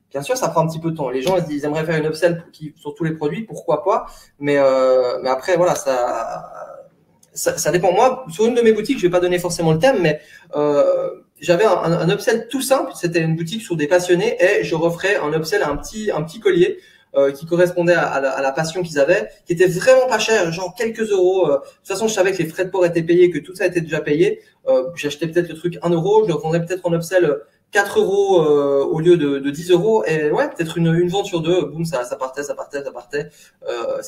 Bien sûr, ça prend un petit peu de temps. Les gens, ils aimeraient faire une upsell sur tous les produits, pourquoi pas. Mais après, voilà, ça dépend. Moi, sur une de mes boutiques, je vais pas donner forcément le thème, mais j'avais un upsell tout simple. C'était une boutique sur des passionnés et je referais un upsell à un petit collier qui correspondait à la passion qu'ils avaient, qui était vraiment pas cher, genre quelques euros. De toute façon, je savais que les frais de port étaient payés, que tout ça était déjà payé. J'achetais peut-être le truc 1 euro, je le revendrais peut-être en upsell 4 euros au lieu de 10 euros. Et ouais, peut-être une vente sur deux, boum, ça partait. C'est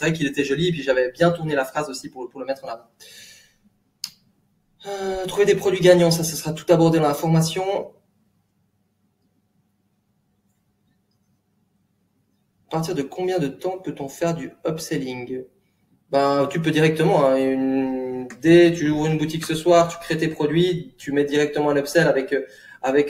vrai qu'il était joli, et puis j'avais bien tourné la phrase aussi pour le mettre en avant. Trouver des produits gagnants, ça sera tout abordé dans la formation. À partir de combien de temps peut-on faire du upselling? Ben, tu peux directement, hein, dès tu ouvres une boutique ce soir, tu crées tes produits, tu mets directement un upsell avec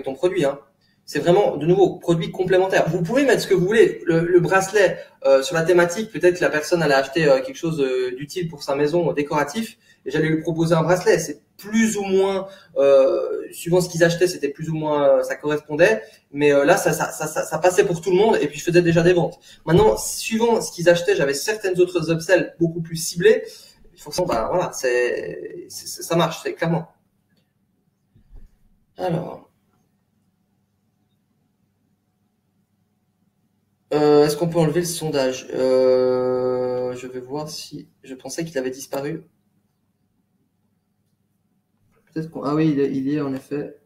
ton produit. Hein. C'est vraiment, de nouveau, produit complémentaire. Vous pouvez mettre ce que vous voulez. Le bracelet sur la thématique, peut-être que la personne allait acheter quelque chose d'utile pour sa maison, décoratif, et j'allais lui proposer un bracelet. C'est plus ou moins, suivant ce qu'ils achetaient, c'était plus ou moins, ça correspondait. Mais là, ça passait pour tout le monde, et puis je faisais déjà des ventes. Maintenant, suivant ce qu'ils achetaient, j'avais certaines autres upsells beaucoup plus ciblées. Forcément, bah voilà, ça marche, c'est clairement. Alors. Est-ce qu'on peut enlever le sondage? Je vais voir si je pensais qu'il avait disparu. Peut-être ah oui, il y est en effet.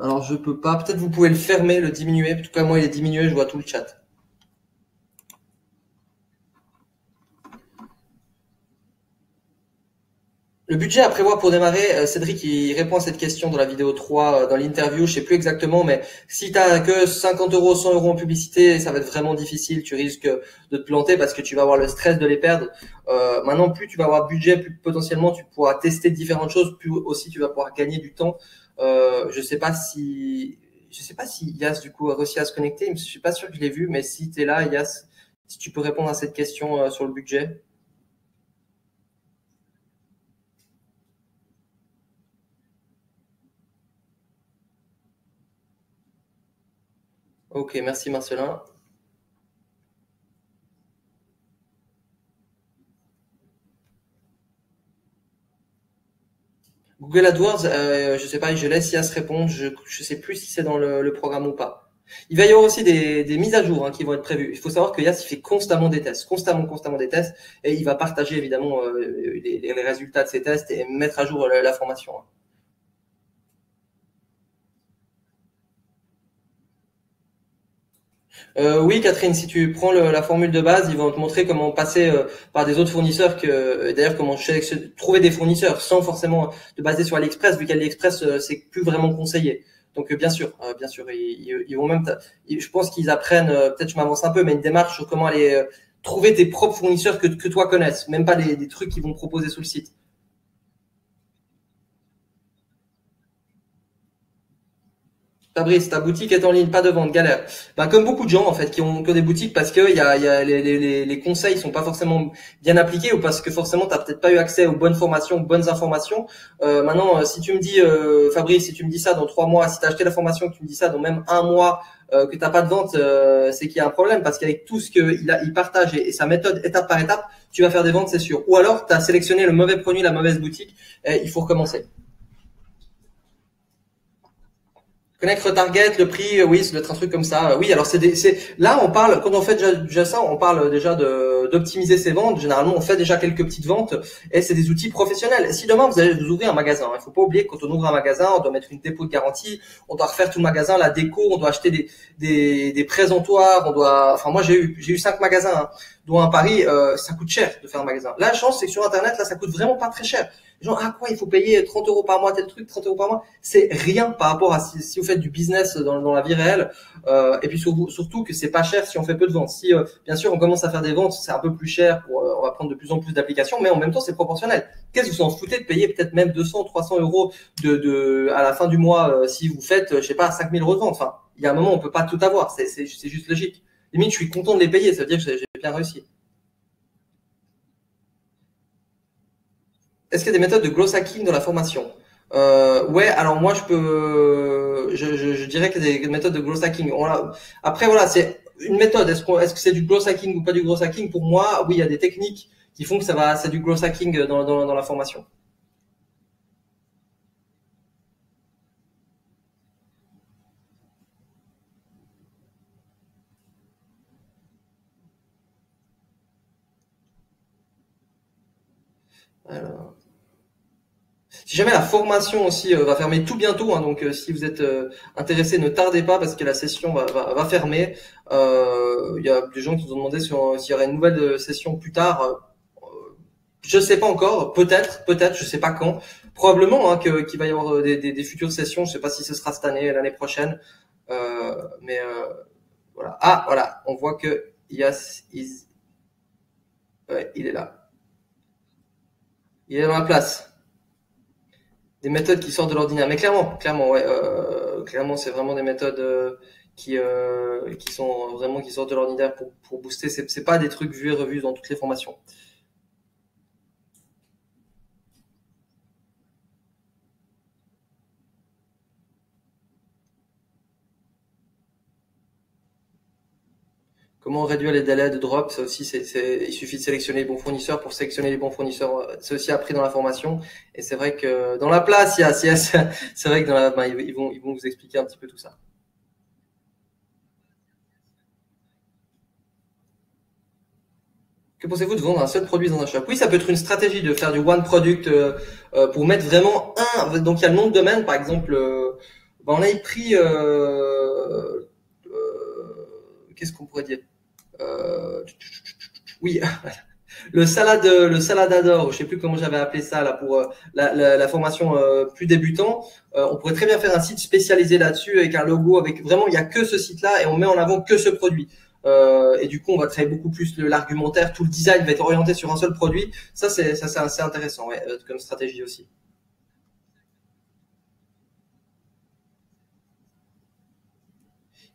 Alors je peux pas. Peut-être vous pouvez le fermer, le diminuer. En tout cas, moi, il est diminué. Je vois tout le chat. Le budget à prévoir pour démarrer, Cédric il répond à cette question dans la vidéo 3, dans l'interview, je sais plus exactement, mais si t'as que 50 euros, 100 euros en publicité, ça va être vraiment difficile, tu risques de te planter parce que tu vas avoir le stress de les perdre. Maintenant, plus tu vas avoir de budget, plus potentiellement tu pourras tester différentes choses, plus aussi tu vas pouvoir gagner du temps. Je sais pas si Yas du coup a réussi à se connecter, je suis pas sûr que je l'ai vu, mais si tu es là, Yas, si tu peux répondre à cette question sur le budget. Ok, merci Marcelin. Google AdWords, je sais pas, je laisse Yas répondre. Je sais plus si c'est dans le programme ou pas. Il va y avoir aussi des mises à jour qui vont être prévues. Il faut savoir que Yas il fait constamment des tests, constamment des tests, et il va partager évidemment les résultats de ces tests et mettre à jour la formation. Oui, Catherine, si tu prends la formule de base, ils vont te montrer comment passer par des autres fournisseurs d'ailleurs comment trouver des fournisseurs sans forcément te baser sur AliExpress, vu qu'AliExpress c'est plus vraiment conseillé. Donc bien sûr, ils vont même, je pense qu'ils apprennent, peut-être je m'avance un peu, mais une démarche sur comment aller trouver tes propres fournisseurs que toi connaisses, même pas des trucs qu'ils vont proposer sur le site. Fabrice, ta boutique est en ligne, pas de vente, galère. Ben, comme beaucoup de gens en fait qui ont des boutiques parce que les conseils sont pas forcément bien appliqués ou parce que forcément t'as peut-être pas eu accès aux bonnes formations, aux bonnes informations. Maintenant, si tu me dis Fabrice, si tu me dis ça dans 3 mois, si t'as acheté la formation, que tu me dis ça dans même un mois, que t'as pas de vente, c'est qu'il y a un problème parce qu'avec tout ce il partage et sa méthode étape par étape, tu vas faire des ventes, c'est sûr. Ou alors t'as sélectionné le mauvais produit, la mauvaise boutique, et il faut recommencer. Connect, retarget, le prix, oui, ça doit être un truc comme ça. Oui, alors là, on parle, quand on fait déjà ça, on parle déjà d'optimiser ses ventes. Généralement, on fait déjà quelques petites ventes et c'est des outils professionnels. Si demain vous allez vous ouvrir un magasin, il faut pas oublier que quand on ouvre un magasin, on doit mettre une dépôt de garantie, on doit refaire tout le magasin, la déco, on doit acheter des présentoirs, enfin moi j'ai eu 5 magasins, dont un Paris, ça coûte cher de faire un magasin. La chance, c'est que sur Internet, là, ça coûte vraiment pas très cher. Genre, quoi, il faut payer 30 euros par mois, tel truc, 30 euros par mois. C'est rien par rapport à si vous faites du business dans la vie réelle. Et puis surtout que c'est pas cher si on fait peu de ventes. Si, bien sûr, on commence à faire des ventes, c'est un peu plus cher on va prendre de plus en plus d'applications, mais en même temps, c'est proportionnel. Qu'est-ce que vous en foutez de payer peut-être même 200, 300 euros à la fin du mois, si vous faites, je sais pas, 5000 euros de vente. Enfin, il y a un moment, on peut pas tout avoir. C'est juste logique. Limite, je suis content de les payer. Ça veut dire que j'ai bien réussi. Est-ce qu'il y a des méthodes de growth hacking dans la formation? Ouais, alors moi je dirais qu'il y a des méthodes de growth hacking. Après voilà, c'est une méthode. Est-ce que c'est du growth hacking ou pas du growth hacking? Pour moi, oui, il y a des techniques qui font que c'est du growth hacking dans la formation. Alors, si jamais la formation aussi va fermer tout bientôt, hein, donc si vous êtes intéressé, ne tardez pas parce que la session va fermer. Il y a des gens qui nous ont demandé s'il y aurait une nouvelle session plus tard. Je sais pas encore, peut-être, je sais pas quand. Probablement qu'il va y avoir des futures sessions. Je sais pas si ce sera cette année, l'année prochaine. Mais voilà. Ah, voilà, on voit que ouais, il est là. Il est dans la place. Des méthodes qui sortent de l'ordinaire. Mais clairement, ouais, clairement, c'est vraiment des méthodes qui sont vraiment qui sortent de l'ordinaire pour booster. C'est pas des trucs vus et revus dans toutes les formations. Comment réduire les délais de drop? Ça aussi, il suffit de sélectionner les bons fournisseurs. Pour sélectionner les bons fournisseurs, c'est aussi appris dans la formation. Et c'est vrai que dans la place, c'est vrai que ils vont vous expliquer un petit peu tout ça. Que pensez-vous de vendre un seul produit dans un shop? Oui, ça peut être une stratégie de faire du one product pour mettre vraiment Donc il y a le nom de domaine, par exemple. On a pris. Qu'est-ce qu'on pourrait dire? Oui, le saladador, je sais plus comment j'avais appelé ça là pour la formation plus débutant. On pourrait très bien faire un site spécialisé là-dessus avec un logo, avec vraiment il y a que ce site-là et on met en avant que ce produit. Et du coup, on va créer beaucoup plus l'argumentaire, tout le design va être orienté sur un seul produit. Ça, c'est assez intéressant, ouais, comme stratégie aussi.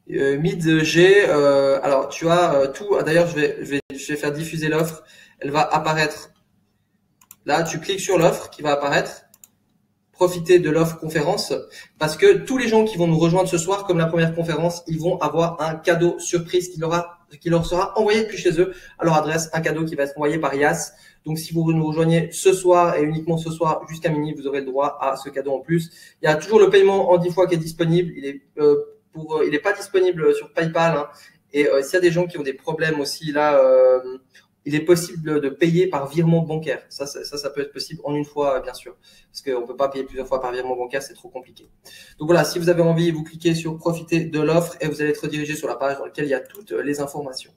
Mid G, alors tu as tout. D'ailleurs, je vais faire diffuser l'offre. Elle va apparaître. Là, tu cliques sur l'offre qui va apparaître. Profiter de l'offre conférence parce que tous les gens qui vont nous rejoindre ce soir, comme la première conférence, ils vont avoir un cadeau surprise qui leur a qui leur sera envoyé depuis chez eux à leur adresse, un cadeau qui va être envoyé par Yas. Donc, si vous nous rejoignez ce soir et uniquement ce soir jusqu'à minuit, vous aurez le droit à ce cadeau en plus. Il y a toujours le paiement en 10 fois qui est disponible. Il est pas disponible sur PayPal. Hein. Et s'il y a des gens qui ont des problèmes aussi là, il est possible de payer par virement bancaire. Ça peut être possible en une fois, bien sûr, parce qu'on peut pas payer plusieurs fois par virement bancaire, c'est trop compliqué. Donc voilà, si vous avez envie, vous cliquez sur profiter de l'offre et vous allez être redirigé sur la page dans laquelle il y a toutes les informations.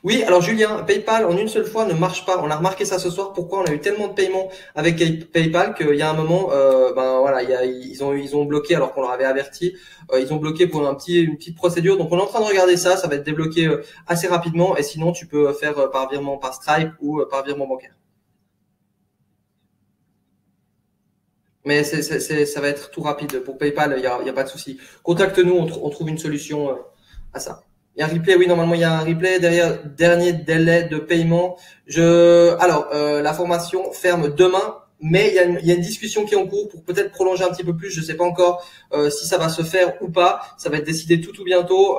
Oui, alors Julien, PayPal en une seule fois ne marche pas. On a remarqué ça ce soir. Pourquoi? On a eu tellement de paiements avec PayPal qu'il y a un moment, ils ont bloqué alors qu'on leur avait averti. Ils ont bloqué pour une petite procédure. Donc on est en train de regarder ça. Ça va être débloqué assez rapidement. Et sinon, tu peux faire par virement par Stripe ou par virement bancaire. Mais ça va être tout rapide. Pour PayPal, il y a pas de souci. Contacte-nous, on trouve une solution à ça. Il y a un replay, oui, normalement il y a un replay derrière dernier délai de paiement. La formation ferme demain, mais il y a une discussion qui est en cours pour peut-être prolonger un petit peu plus. Je sais pas encore si ça va se faire ou pas. Ça va être décidé tout bientôt.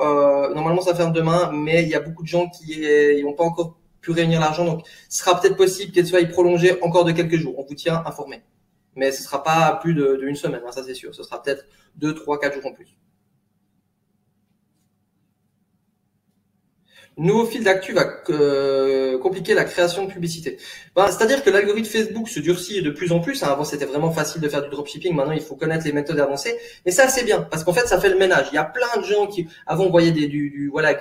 Normalement ça ferme demain, mais il y a beaucoup de gens qui n'ont pas encore pu réunir l'argent, donc ce sera peut-être possible qu'elle soit prolongée encore de quelques jours. On vous tient informé, mais ce sera pas plus d'une semaine, hein, ça c'est sûr. Ce sera peut-être 2, 3, 4 jours en plus. Nouveau fil d'actu va compliquer la création de publicité. C'est-à-dire que l'algorithme Facebook se durcit de plus en plus. Hein. Avant, c'était vraiment facile de faire du dropshipping. Maintenant, il faut connaître les méthodes avancées. Mais ça, c'est bien parce qu'en fait, ça fait le ménage. Il y a plein de gens qui, avant, voyaient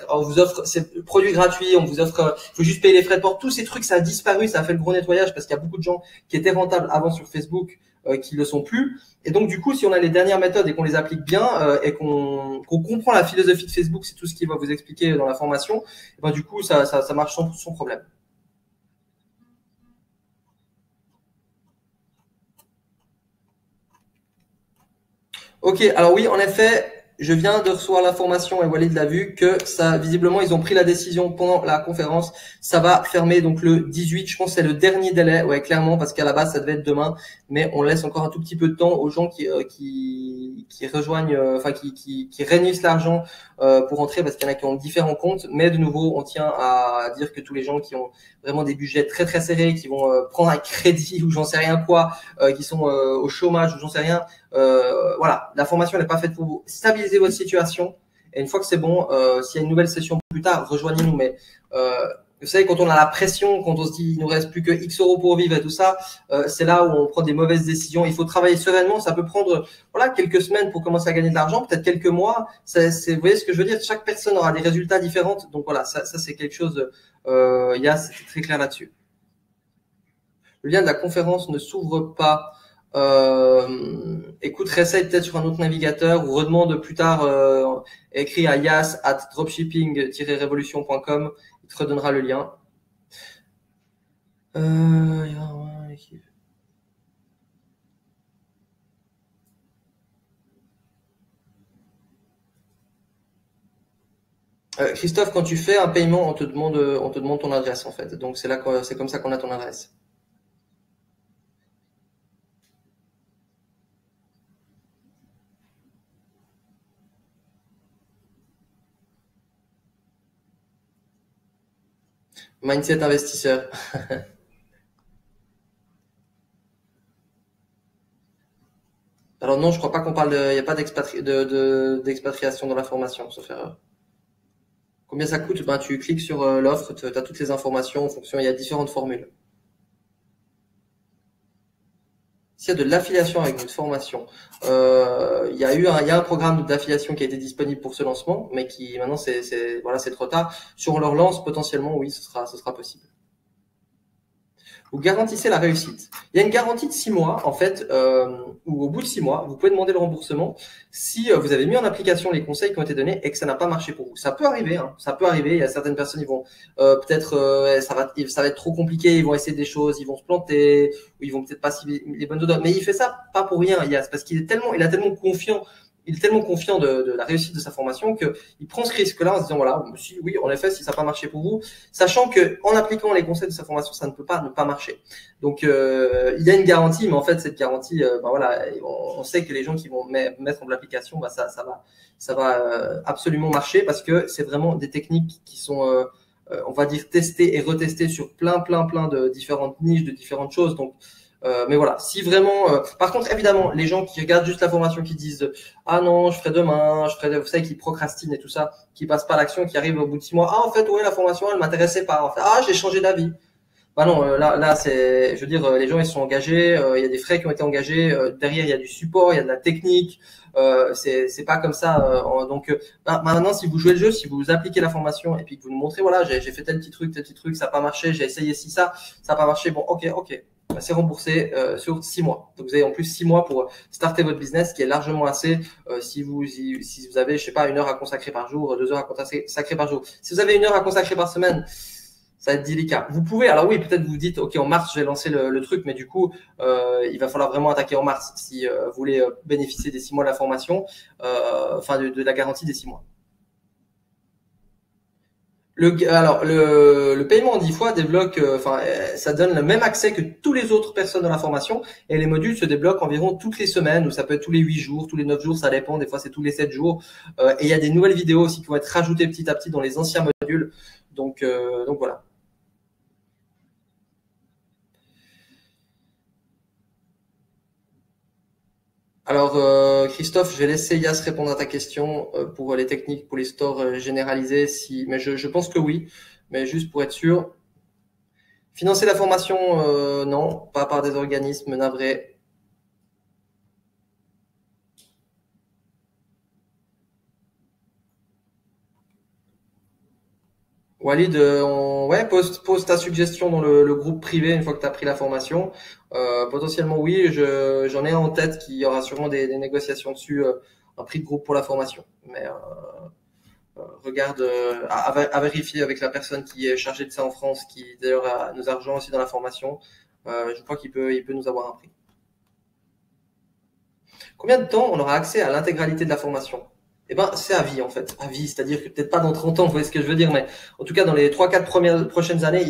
on vous offre ces produits gratuits, on vous offre, il faut juste payer les frais de port. Tous ces trucs, ça a disparu. Ça a fait le gros nettoyage parce qu'il y a beaucoup de gens qui étaient rentables avant sur Facebook qui le sont plus. Et donc du coup, si on a les dernières méthodes et qu'on les applique bien et qu'on comprend la philosophie de Facebook, c'est tout ce qu'il va vous expliquer dans la formation. Et ben du coup, ça marche sans problème. Ok, alors oui, en effet, je viens de recevoir l'information et Walid l'a vu que ça, visiblement, ils ont pris la décision pendant la conférence. Ça va fermer donc le 18. Je pense que c'est le dernier délai, ouais, clairement, parce qu'à la base ça devait être demain, mais on laisse encore un tout petit peu de temps aux gens qui rejoignent, qui réunissent l'argent pour entrer, parce qu'il y en a qui ont différents comptes. Mais de nouveau, on tient à dire que tous les gens qui ont vraiment des budgets très très serrés, qui vont prendre un crédit ou j'en sais rien quoi, qui sont au chômage ou j'en sais rien. Voilà, la formation n'est pas faite pour vous. Stabilisez votre situation et une fois que c'est bon, s'il y a une nouvelle session plus tard, rejoignez-nous. Mais vous savez, quand on a la pression, quand on se dit il nous reste plus que X euros pour vivre et tout ça, c'est là où on prend des mauvaises décisions. Il faut travailler sereinement. Ça peut prendre quelques semaines pour commencer à gagner de l'argent, peut-être quelques mois. Vous voyez ce que je veux dire? Chaque personne aura des résultats différents. Donc voilà, ça c'est quelque chose. C'était très clair là-dessus. Le lien de la conférence ne s'ouvre pas. Écoute, réessaye peut-être sur un autre navigateur ou redemande plus tard, écrit à yas@dropshipping-revolution.com, il te redonnera le lien. Christophe, quand tu fais un paiement, on te demande ton adresse en fait. Donc c'est comme ça qu'on a ton adresse. Mindset investisseur. Alors non, je crois pas qu'on parle il n'y a pas d'expatriation dans la formation, sauf erreur. Combien ça coûte? Tu cliques sur l'offre, tu as toutes les informations en fonction, il y a différentes formules. S'il y a de l'affiliation avec votre formation, il y a un programme d'affiliation qui a été disponible pour ce lancement, mais qui maintenant c'est trop tard. Si on le relance, potentiellement, oui, ce sera possible. Vous garantissez la réussite. Il y a une garantie de 6 mois, en fait, où au bout de 6 mois, vous pouvez demander le remboursement si vous avez mis en application les conseils qui ont été donnés et que ça n'a pas marché pour vous. Ça peut arriver, hein, ça peut arriver. Il y a certaines personnes, ils vont ça va être trop compliqué, ils vont essayer des choses, ils vont se planter, ou ils vont peut-être pas suivre les bonnes odeurs. Mais il fait ça pas pour rien, Yas, parce qu'il a tellement confiance il est tellement confiant de la réussite de sa formation qu'il prend ce risque-là en se disant voilà, si, oui, en effet, si ça n'a pas marché pour vous, sachant que en appliquant les conseils de sa formation, ça ne peut pas ne pas marcher. Donc il y a une garantie, mais en fait cette garantie, voilà, on sait que les gens qui vont mettre en l'application, ça va absolument marcher parce que c'est vraiment des techniques qui sont on va dire testées et retestées sur plein de différentes niches, de différentes choses. Donc mais voilà, si vraiment. Par contre, évidemment, les gens qui regardent juste la formation, qui disent ah non, je ferai demain, vous savez, qui procrastinent et tout ça, qui passent pas à l'action, qui arrivent au bout de 6 mois, ah en fait ouais, la formation elle m'intéressait pas, en fait, ah j'ai changé d'avis. Bah non, là c'est, je veux dire, les gens ils sont engagés, il y a des frais qui ont été engagés, derrière il y a du support, il y a de la technique, c'est pas comme ça. Maintenant si vous jouez le jeu, si vous appliquez la formation et puis que vous nous montrez voilà, j'ai fait tel petit truc, ça n'a pas marché, j'ai essayé ça n'a pas marché, bon ok, c'est remboursé sur 6 mois. Donc vous avez en plus 6 mois pour starter votre business, qui est largement assez si vous avez, je sais pas, 1 heure à consacrer par jour, 2 heures à consacrer par jour. Si vous avez 1 heure à consacrer par semaine, ça va être délicat. Vous pouvez, alors oui, peut-être vous dites, ok, en mars, je vais lancer le truc, mais du coup, il va falloir vraiment attaquer en mars si vous voulez bénéficier des 6 mois de la formation, de la garantie des 6 mois. Le paiement en 10 fois débloque, ça donne le même accès que tous les autres personnes dans la formation, et les modules se débloquent environ toutes les semaines, ou ça peut être tous les 8 jours, tous les 9 jours, ça dépend, des fois c'est tous les 7 jours, et il y a des nouvelles vidéos aussi qui vont être rajoutées petit à petit dans les anciens modules, donc voilà. Alors, Christophe, je vais laisser Yas répondre à ta question pour les techniques, pour les stores généralisés. Mais je pense que oui, mais juste pour être sûr. Financer la formation, non, pas par des organismes navrés. Walid, ouais, pose ta suggestion dans le groupe privé une fois que tu as pris la formation. Potentiellement, oui, j'en ai en tête qu'il y aura sûrement des négociations dessus, un prix de groupe pour la formation. Mais regarde, à vérifier avec la personne qui est chargée de ça en France, qui d'ailleurs nous a rejoint aussi dans la formation. Je crois qu'il peut nous avoir un prix. Combien de temps on aura accès à l'intégralité de la formation? Eh ben, c'est à vie, en fait. À vie, c'est-à-dire que peut-être pas dans 30 ans, vous voyez ce que je veux dire, mais en tout cas, dans les 3-4 prochaines années,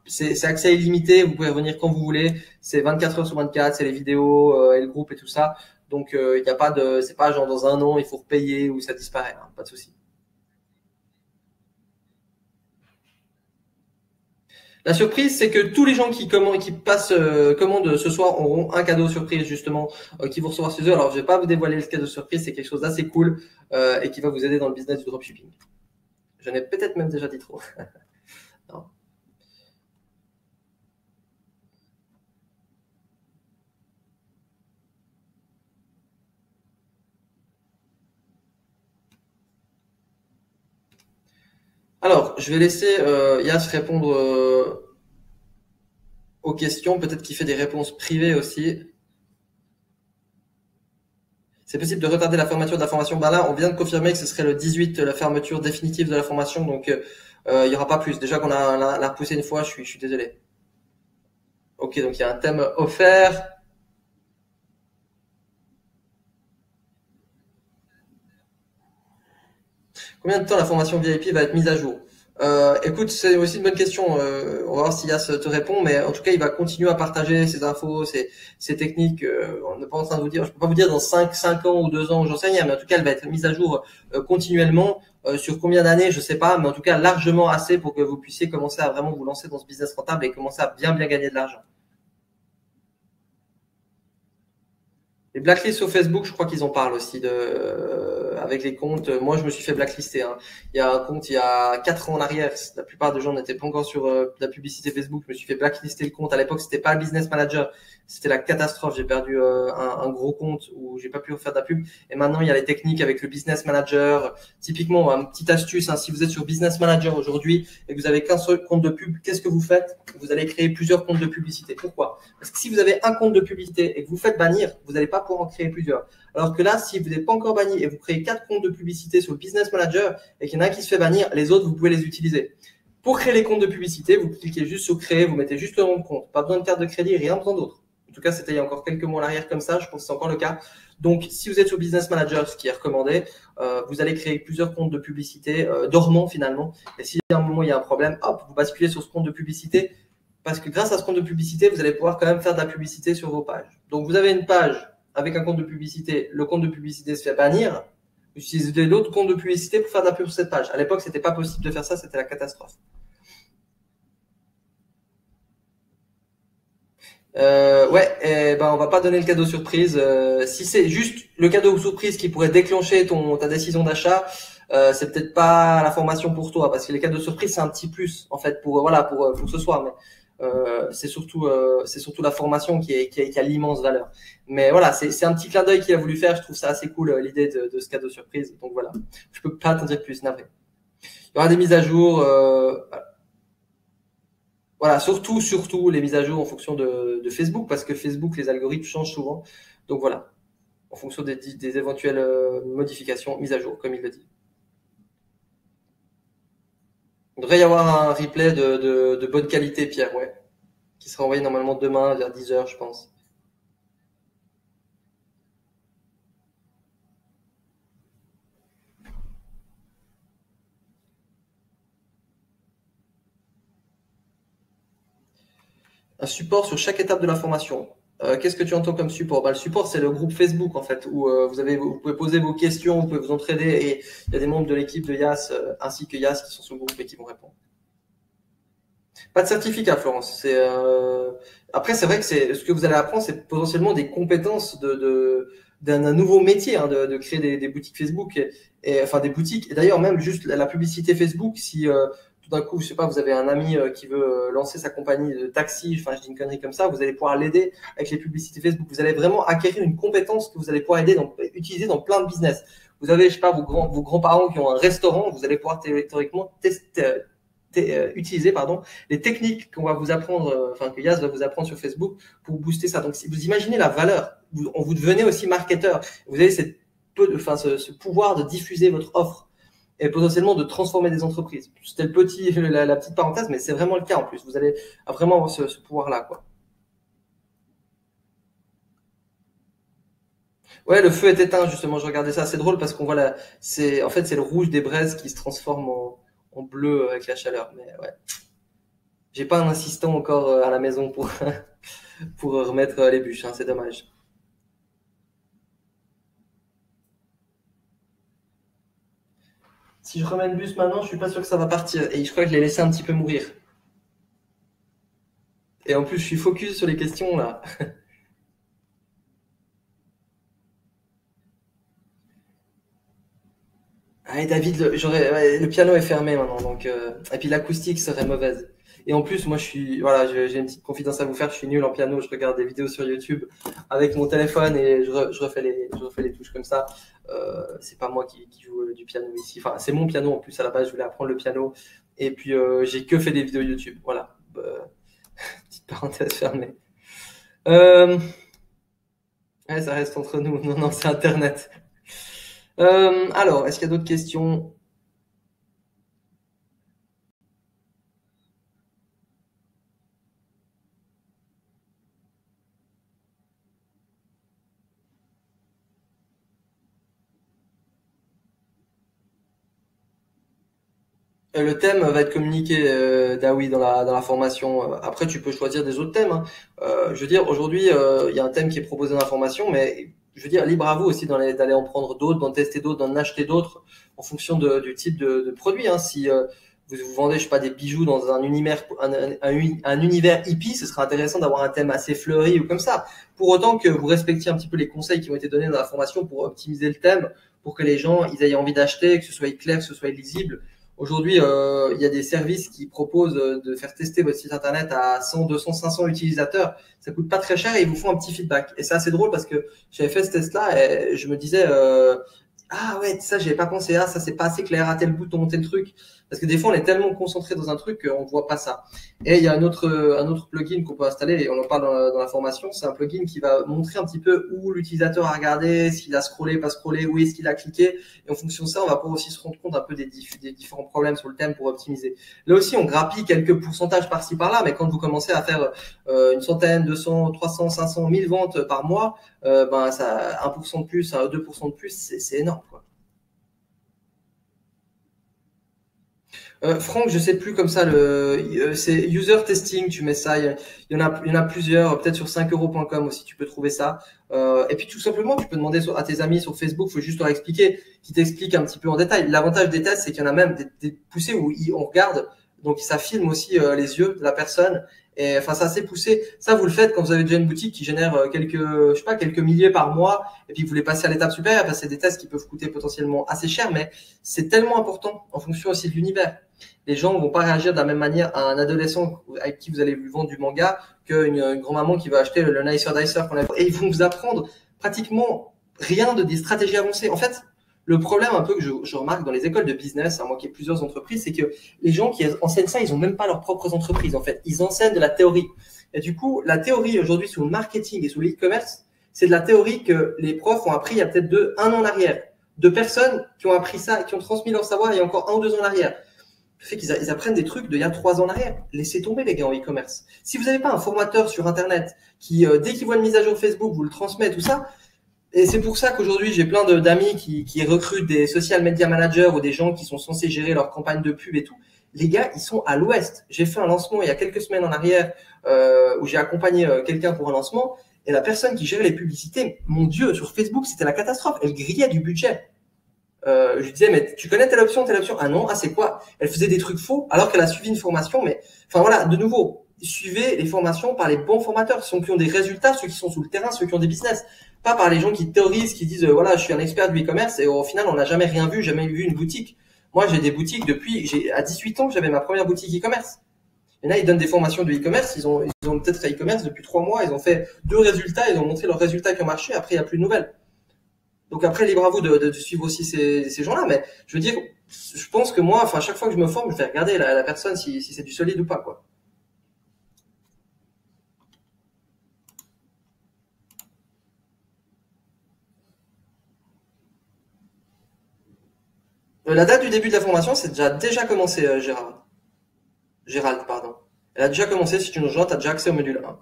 c'est accès illimité, vous pouvez revenir quand vous voulez, c'est 24 heures sur 24, c'est les vidéos, et le groupe et tout ça. Donc, il n'y a pas c'est pas genre dans un an, il faut repayer ou ça disparaît, hein, pas de souci. La surprise, c'est que tous les gens qui passent commandent ce soir auront un cadeau surprise justement qui vont recevoir chez eux. Alors je vais pas vous dévoiler le cadeau surprise, c'est quelque chose d'assez cool et qui va vous aider dans le business du dropshipping. J'en ai peut-être même déjà dit trop. Non. Alors, je vais laisser Yas répondre aux questions. Peut-être qu'il fait des réponses privées aussi. C'est possible de retarder la fermeture de la formation. Ben là, on vient de confirmer que ce serait le 18, la fermeture définitive de la formation. Donc, il n'y aura pas plus. Déjà qu'on l'a repoussé une fois, je suis désolé. Ok, donc il y a un thème offert. Combien de temps la formation VIP va être mise à jour? Écoute, c'est aussi une bonne question. On va voir si Yas te répond, mais en tout cas, il va continuer à partager ses infos, ses techniques. On n'est pas en train de vous dire, je peux pas vous dire dans 5 ans ou 2 ans, j'en sais rien, mais en tout cas, elle va être mise à jour continuellement. Sur combien d'années, je sais pas, mais en tout cas, largement assez pour que vous puissiez commencer à vraiment vous lancer dans ce business rentable et commencer à bien gagner de l'argent. Les blacklists sur Facebook, je crois qu'ils en parlent aussi avec les comptes. Moi, je me suis fait blacklister, hein. Il y a un compte il y a 4 ans en arrière. La plupart des gens n'étaient pas encore sur la publicité Facebook. Je me suis fait blacklister le compte. À l'époque, c'était pas le business manager. C'était la catastrophe. J'ai perdu un gros compte où j'ai pas pu refaire de la pub. Et maintenant, il y a les techniques avec le business manager. Typiquement, une petite astuce, hein, si vous êtes sur business manager aujourd'hui et que vous avez qu'un seul compte de pub, qu'est-ce que vous faites? Vous allez créer plusieurs comptes de publicité. Pourquoi? Parce que si vous avez un compte de publicité et que vous faites bannir, vous n'allez pas pouvoir en créer plusieurs. Alors que là, si vous n'êtes pas encore banni et vous créez 4 comptes de publicité sur le business manager et qu'il y en a un qui se fait bannir, les autres, vous pouvez les utiliser. Pour créer les comptes de publicité, vous cliquez juste sur créer, vous mettez juste le nom de compte. Pas besoin de carte de crédit, rien besoin d'autre. En tout cas, c'était il y a encore quelques mois en arrière comme ça. Je pense que c'est encore le cas. Donc, si vous êtes sur Business Manager, ce qui est recommandé, vous allez créer plusieurs comptes de publicité dormants finalement. Et si à un moment il y a un problème, hop, vous basculez sur ce compte de publicité. Parce que grâce à ce compte de publicité, vous allez pouvoir quand même faire de la publicité sur vos pages. Donc, vous avez une page avec un compte de publicité. Le compte de publicité se fait bannir. Vous utilisez d'autres comptes de publicité pour faire de la pub sur cette page. À l'époque, c'était pas possible de faire ça. C'était la catastrophe. Ouais, on va pas donner le cadeau surprise. Si c'est juste le cadeau surprise qui pourrait déclencher ta décision d'achat, c'est peut-être pas la formation pour toi, parce que les cadeaux surprises c'est un petit plus en fait pour ce soir. Mais c'est surtout la formation qui a l'immense valeur. Mais voilà, c'est un petit clin d'œil qu'il a voulu faire. Je trouve ça assez cool l'idée de ce cadeau surprise. Donc voilà, je peux pas t'en dire plus, navré. Il y aura des mises à jour. Voilà, surtout les mises à jour en fonction de Facebook, parce que Facebook, les algorithmes changent souvent. Donc voilà, en fonction des éventuelles modifications, mises à jour, comme il le dit. Il devrait y avoir un replay de bonne qualité, Pierre, ouais, qui sera envoyé normalement demain vers 10h, je pense. Un support sur chaque étape de la formation. Qu'est-ce que tu entends comme support? Le support, c'est le groupe Facebook, en fait, où vous pouvez poser vos questions, vous pouvez vous entraider, et il y a des membres de l'équipe de Yas, ainsi que Yas, qui sont sur le groupe et qui vont répondre. Pas de certificat, Florence. Après, c'est vrai que ce que vous allez apprendre, c'est potentiellement des compétences d'un nouveau métier, hein, de créer des boutiques Facebook, enfin des boutiques. Et d'ailleurs, même juste la publicité Facebook, si tout d'un coup, je sais pas, vous avez un ami qui veut lancer sa compagnie de taxi, enfin, je dis une connerie comme ça, vous allez pouvoir l'aider avec les publicités Facebook. Vous allez vraiment acquérir une compétence que vous allez pouvoir utiliser dans plein de business. Vous avez, je sais pas, vos grands-parents qui ont un restaurant, vous allez pouvoir théoriquement utiliser les techniques qu'on va vous apprendre, que Yas va vous apprendre sur Facebook pour booster ça. Donc, si vous imaginez la valeur, vous devenez aussi marketeur. Vous avez ce pouvoir de diffuser votre offre et potentiellement de transformer des entreprises. C'était la petite parenthèse, mais c'est vraiment le cas en plus. Vous allez vraiment avoir ce pouvoir-là, quoi. Ouais, le feu est éteint, justement. Je regardais ça. C'est drôle parce qu'on voit c'est le rouge des braises qui se transforme en bleu avec la chaleur. Mais ouais. J'ai pas un assistant encore à la maison pour remettre les bûches, hein, c'est dommage. Si je remets le bus maintenant, je suis pas sûr que ça va partir. Et je crois que je l'ai laissé un petit peu mourir. Et en plus, je suis focus sur les questions là. Ah, et David, le piano est fermé maintenant, donc et puis l'acoustique serait mauvaise. Et en plus, moi, j'ai une petite confidence à vous faire. Je suis nul en piano. Je regarde des vidéos sur YouTube avec mon téléphone et je refais les touches comme ça. C'est pas moi qui joue du piano ici. Enfin, c'est mon piano en plus. À la base, je voulais apprendre le piano et puis j'ai que fait des vidéos YouTube. Voilà. Petite parenthèse fermée. Ouais, ça reste entre nous. Non, non, c'est Internet. Alors, est-ce qu'il y a d'autres questions? Le thème va être communiqué, Daoui, dans la formation. Après, tu peux choisir des autres thèmes, hein. Je veux dire, aujourd'hui, il y a un thème qui est proposé dans la formation, mais je veux dire, libre à vous aussi d'aller en prendre d'autres, d'en tester d'autres, d'en acheter d'autres, en fonction du type de produit, hein. Si vous vendez, je sais pas, des bijoux dans un univers hippie, ce serait intéressant d'avoir un thème assez fleuri ou comme ça. Pour autant que vous respectiez un petit peu les conseils qui ont été donnés dans la formation pour optimiser le thème, pour que les gens ils aient envie d'acheter, que ce soit clair, que ce soit lisible. Aujourd'hui, il y a des services qui proposent de faire tester votre site internet à 100, 200, 500 utilisateurs. Ça coûte pas très cher et ils vous font un petit feedback. Et c'est assez drôle parce que j'avais fait ce test-là et je me disais, ah ouais, ça, j'avais pas pensé à ça, c'est pas assez clair, à tel bouton, tel truc. Parce que des fois, on est tellement concentré dans un truc qu'on voit pas ça. Et il y a un autre plugin qu'on peut installer, et on en parle dans la formation. C'est un plugin qui va montrer un petit peu où l'utilisateur a regardé, s'il a scrollé, pas scrollé, où est-ce qu'il a cliqué. Et en fonction de ça, on va pouvoir aussi se rendre compte un peu des différents problèmes sur le thème pour optimiser. Là aussi, on grappille quelques pourcentages par-ci par-là, mais quand vous commencez à faire une centaine, 200, 300, 500, 1000 ventes par mois, ben ça 1% de plus, 2% de plus, c'est énorme, quoi. Franck, je sais plus comme ça c'est user testing, tu mets ça, il y en a plusieurs, peut-être sur 5euros.com aussi tu peux trouver ça. Et puis tout simplement, tu peux demander à tes amis sur Facebook, faut juste leur expliquer, qu'ils t'expliquent un petit peu en détail. L'avantage des tests, c'est qu'il y en a même des poussés où on regarde, donc ça filme aussi les yeux de la personne. Et enfin, c'est assez poussé. Ça, vous le faites quand vous avez déjà une boutique qui génère quelques milliers par mois, et puis vous voulez passer à l'étape supérieure. Enfin, c'est des tests qui peuvent coûter potentiellement assez cher, mais c'est tellement important en fonction aussi de l'univers. Les gens vont pas réagir de la même manière à un adolescent avec qui vous allez lui vendre du manga qu'une grand-maman qui va acheter le Nicer Dicer qu'on a. Et ils vont vous apprendre pratiquement rien des stratégies avancées. En fait, le problème un peu que je remarque dans les écoles de business, à moi qui ai plusieurs entreprises, c'est que les gens qui enseignent ça, ils ont même pas leurs propres entreprises, en fait. Ils enseignent de la théorie. Et du coup, la théorie aujourd'hui sur le marketing et sur l'e-commerce, c'est de la théorie que les profs ont appris il y a peut-être un an en arrière. De personnes qui ont appris ça, qui ont transmis leur savoir il y a encore 1 ou 2 ans en arrière. Le fait qu'ils apprennent des trucs d'il y a 3 ans en arrière. Laissez tomber les gars en e-commerce. Si vous n'avez pas un formateur sur Internet qui, dès qu'il voit une mise à jour Facebook, vous le transmet, tout ça, et c'est pour ça qu'aujourd'hui, j'ai plein d'amis qui recrutent des social media managers ou des gens qui sont censés gérer leur campagne de pub et tout. Les gars, ils sont à l'ouest. J'ai fait un lancement il y a quelques semaines en arrière où j'ai accompagné quelqu'un pour un lancement. Et la personne qui gérait les publicités, mon Dieu, sur Facebook, c'était la catastrophe. Elle grillait du budget. Je lui disais, mais tu connais telle option, telle option? Ah non, ah c'est quoi? Elle faisait des trucs faux alors qu'elle a suivi une formation. Mais enfin voilà, de nouveau, suivez les formations par les bons formateurs, ceux qui ont des résultats, ceux qui sont sur le terrain, ceux qui ont des business. Pas par les gens qui théorisent, qui disent, voilà, je suis un expert du e-commerce et au final, on n'a jamais rien vu, jamais vu une boutique. Moi, j'ai des boutiques à 18 ans, j'avais ma première boutique e-commerce. Et là, ils donnent des formations de e-commerce, ils ont peut-être fait e-commerce depuis 3 mois, ils ont fait 2 résultats, ils ont montré leurs résultats qui ont marché, après, il n'y a plus de nouvelles. Donc après, libre à vous de suivre aussi ces gens-là, mais je veux dire, je pense que moi, enfin, chaque fois que je me forme, je vais regarder la personne si c'est du solide ou pas, quoi. La date du début de la formation, c'est déjà commencé, Gérald, pardon. Elle a déjà commencé, si tu nous rejoins, tu as déjà accès au module 1.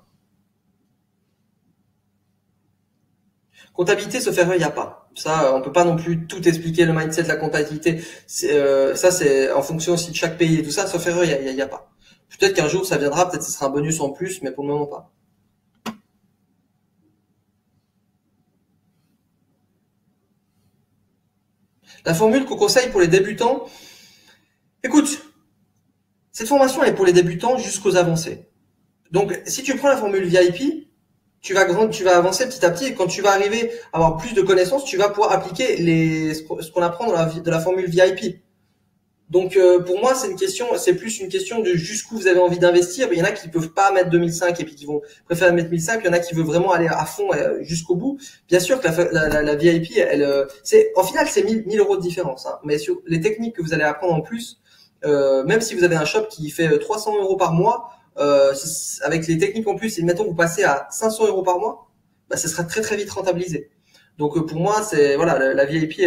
Comptabilité, se faire, il n'y a pas. Ça, on peut pas non plus tout expliquer, le mindset de la comptabilité. Ça, c'est en fonction aussi de chaque pays et tout ça. Se faire, il y a pas. Peut-être qu'un jour, ça viendra, peut-être que ce sera un bonus en plus, mais pour le moment, pas. La formule qu'on conseille pour les débutants, écoute, cette formation est pour les débutants jusqu'aux avancés. Donc, si tu prends la formule VIP, tu vas avancer petit à petit et quand tu vas arriver à avoir plus de connaissances, tu vas pouvoir appliquer ce qu'on apprend de la formule VIP. Donc, pour moi, c'est plus une question de jusqu'où vous avez envie d'investir. Il y en a qui peuvent pas mettre 2005 et puis qui vont préférer mettre 1005. Il y en a qui veulent vraiment aller à fond jusqu'au bout. Bien sûr que la VIP, en final, c'est 1000 euros de différence, hein. Mais sur les techniques que vous allez apprendre en plus, même si vous avez un shop qui fait 300 euros par mois, avec les techniques en plus, et mettons vous passez à 500 euros par mois, bah, ça sera très très vite rentabilisé. Donc pour moi, c'est voilà, la VIP,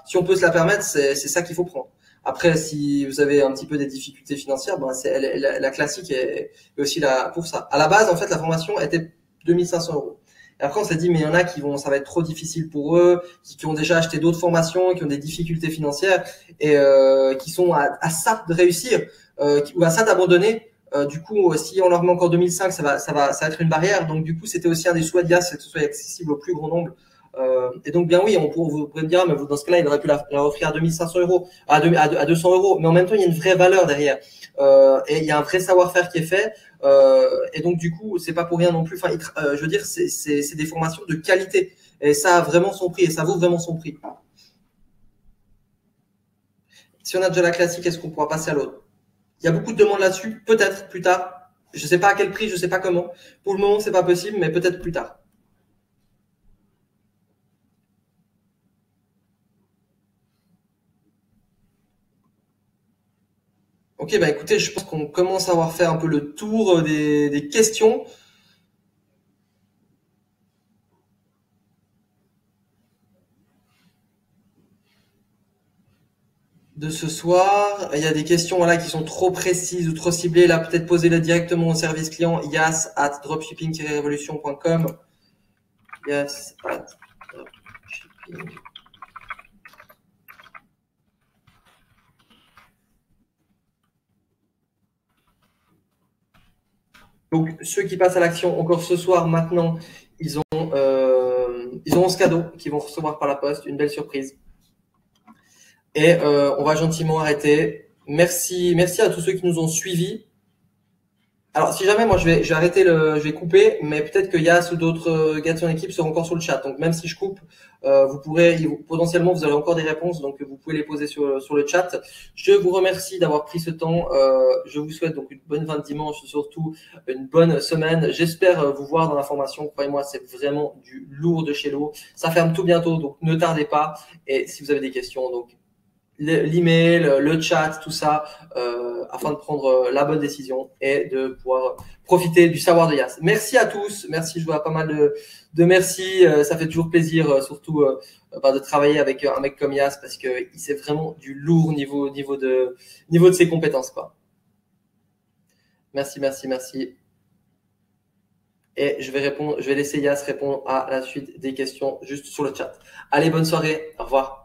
si on peut se la permettre, c'est ça qu'il faut prendre. Après, si vous avez un petit peu des difficultés financières, ben la classique est aussi là pour ça. À la base, en fait, la formation était 2500 euros. Et après, on s'est dit, mais il y en a ça va être trop difficile pour eux, qui ont déjà acheté d'autres formations, qui ont des difficultés financières et qui sont à ça de réussir ou à ça d'abandonner. Du coup, si on leur met encore 2005, ça va être une barrière. Donc, du coup, c'était aussi un des souhaits d'IA, c'est que ce soit accessible au plus grand nombre. Et donc, bien oui, vous pourrez me dire, mais dans ce cas-là, il aurait pu la offrir à 2500 euros, à 200 euros. Mais en même temps, il y a une vraie valeur derrière. Et il y a un vrai savoir-faire qui est fait. Et donc, du coup, c'est pas pour rien non plus. Enfin, je veux dire, c'est des formations de qualité. Et ça a vraiment son prix et ça vaut vraiment son prix. Si on a déjà la classique, est-ce qu'on pourra passer à l'autre? Il y a beaucoup de demandes là-dessus, peut-être plus tard. Je sais pas à quel prix, je sais pas comment. Pour le moment, c'est pas possible, mais peut-être plus tard. Ok, bah écoutez, je pense qu'on commence à avoir fait un peu le tour des questions. De ce soir. Il y a des questions voilà, qui sont trop précises ou trop ciblées. Là, peut-être posez-les directement au service client yas@dropshipping-revolution.com. Yas@dropshipping. Donc, ceux qui passent à l'action encore ce soir, maintenant, ils auront ce cadeau qu'ils vont recevoir par la poste, une belle surprise. Et on va gentiment arrêter. Merci à tous ceux qui nous ont suivis. Alors, si jamais, moi, je vais arrêter je vais couper, mais peut-être que Yas ou d'autres gars de son équipe seront encore sur le chat. Donc, même si je coupe, potentiellement, vous aurez encore des réponses, donc vous pouvez les poser sur le chat. Je vous remercie d'avoir pris ce temps. Je vous souhaite donc une bonne fin de dimanche, surtout une bonne semaine. J'espère vous voir dans la formation. Croyez-moi, c'est vraiment du lourd de chez lourd. Ça ferme tout bientôt, donc ne tardez pas. Et si vous avez des questions, donc l'email, le chat, tout ça, afin de prendre la bonne décision et de pouvoir profiter du savoir de Yas. Merci à tous, merci, je vois pas mal de merci, ça fait toujours plaisir, surtout de travailler avec un mec comme Yas parce que il sait vraiment du lourd niveau de ses compétences, quoi. Merci. Et je vais laisser Yas répondre à la suite des questions juste sur le chat. Allez, bonne soirée, au revoir.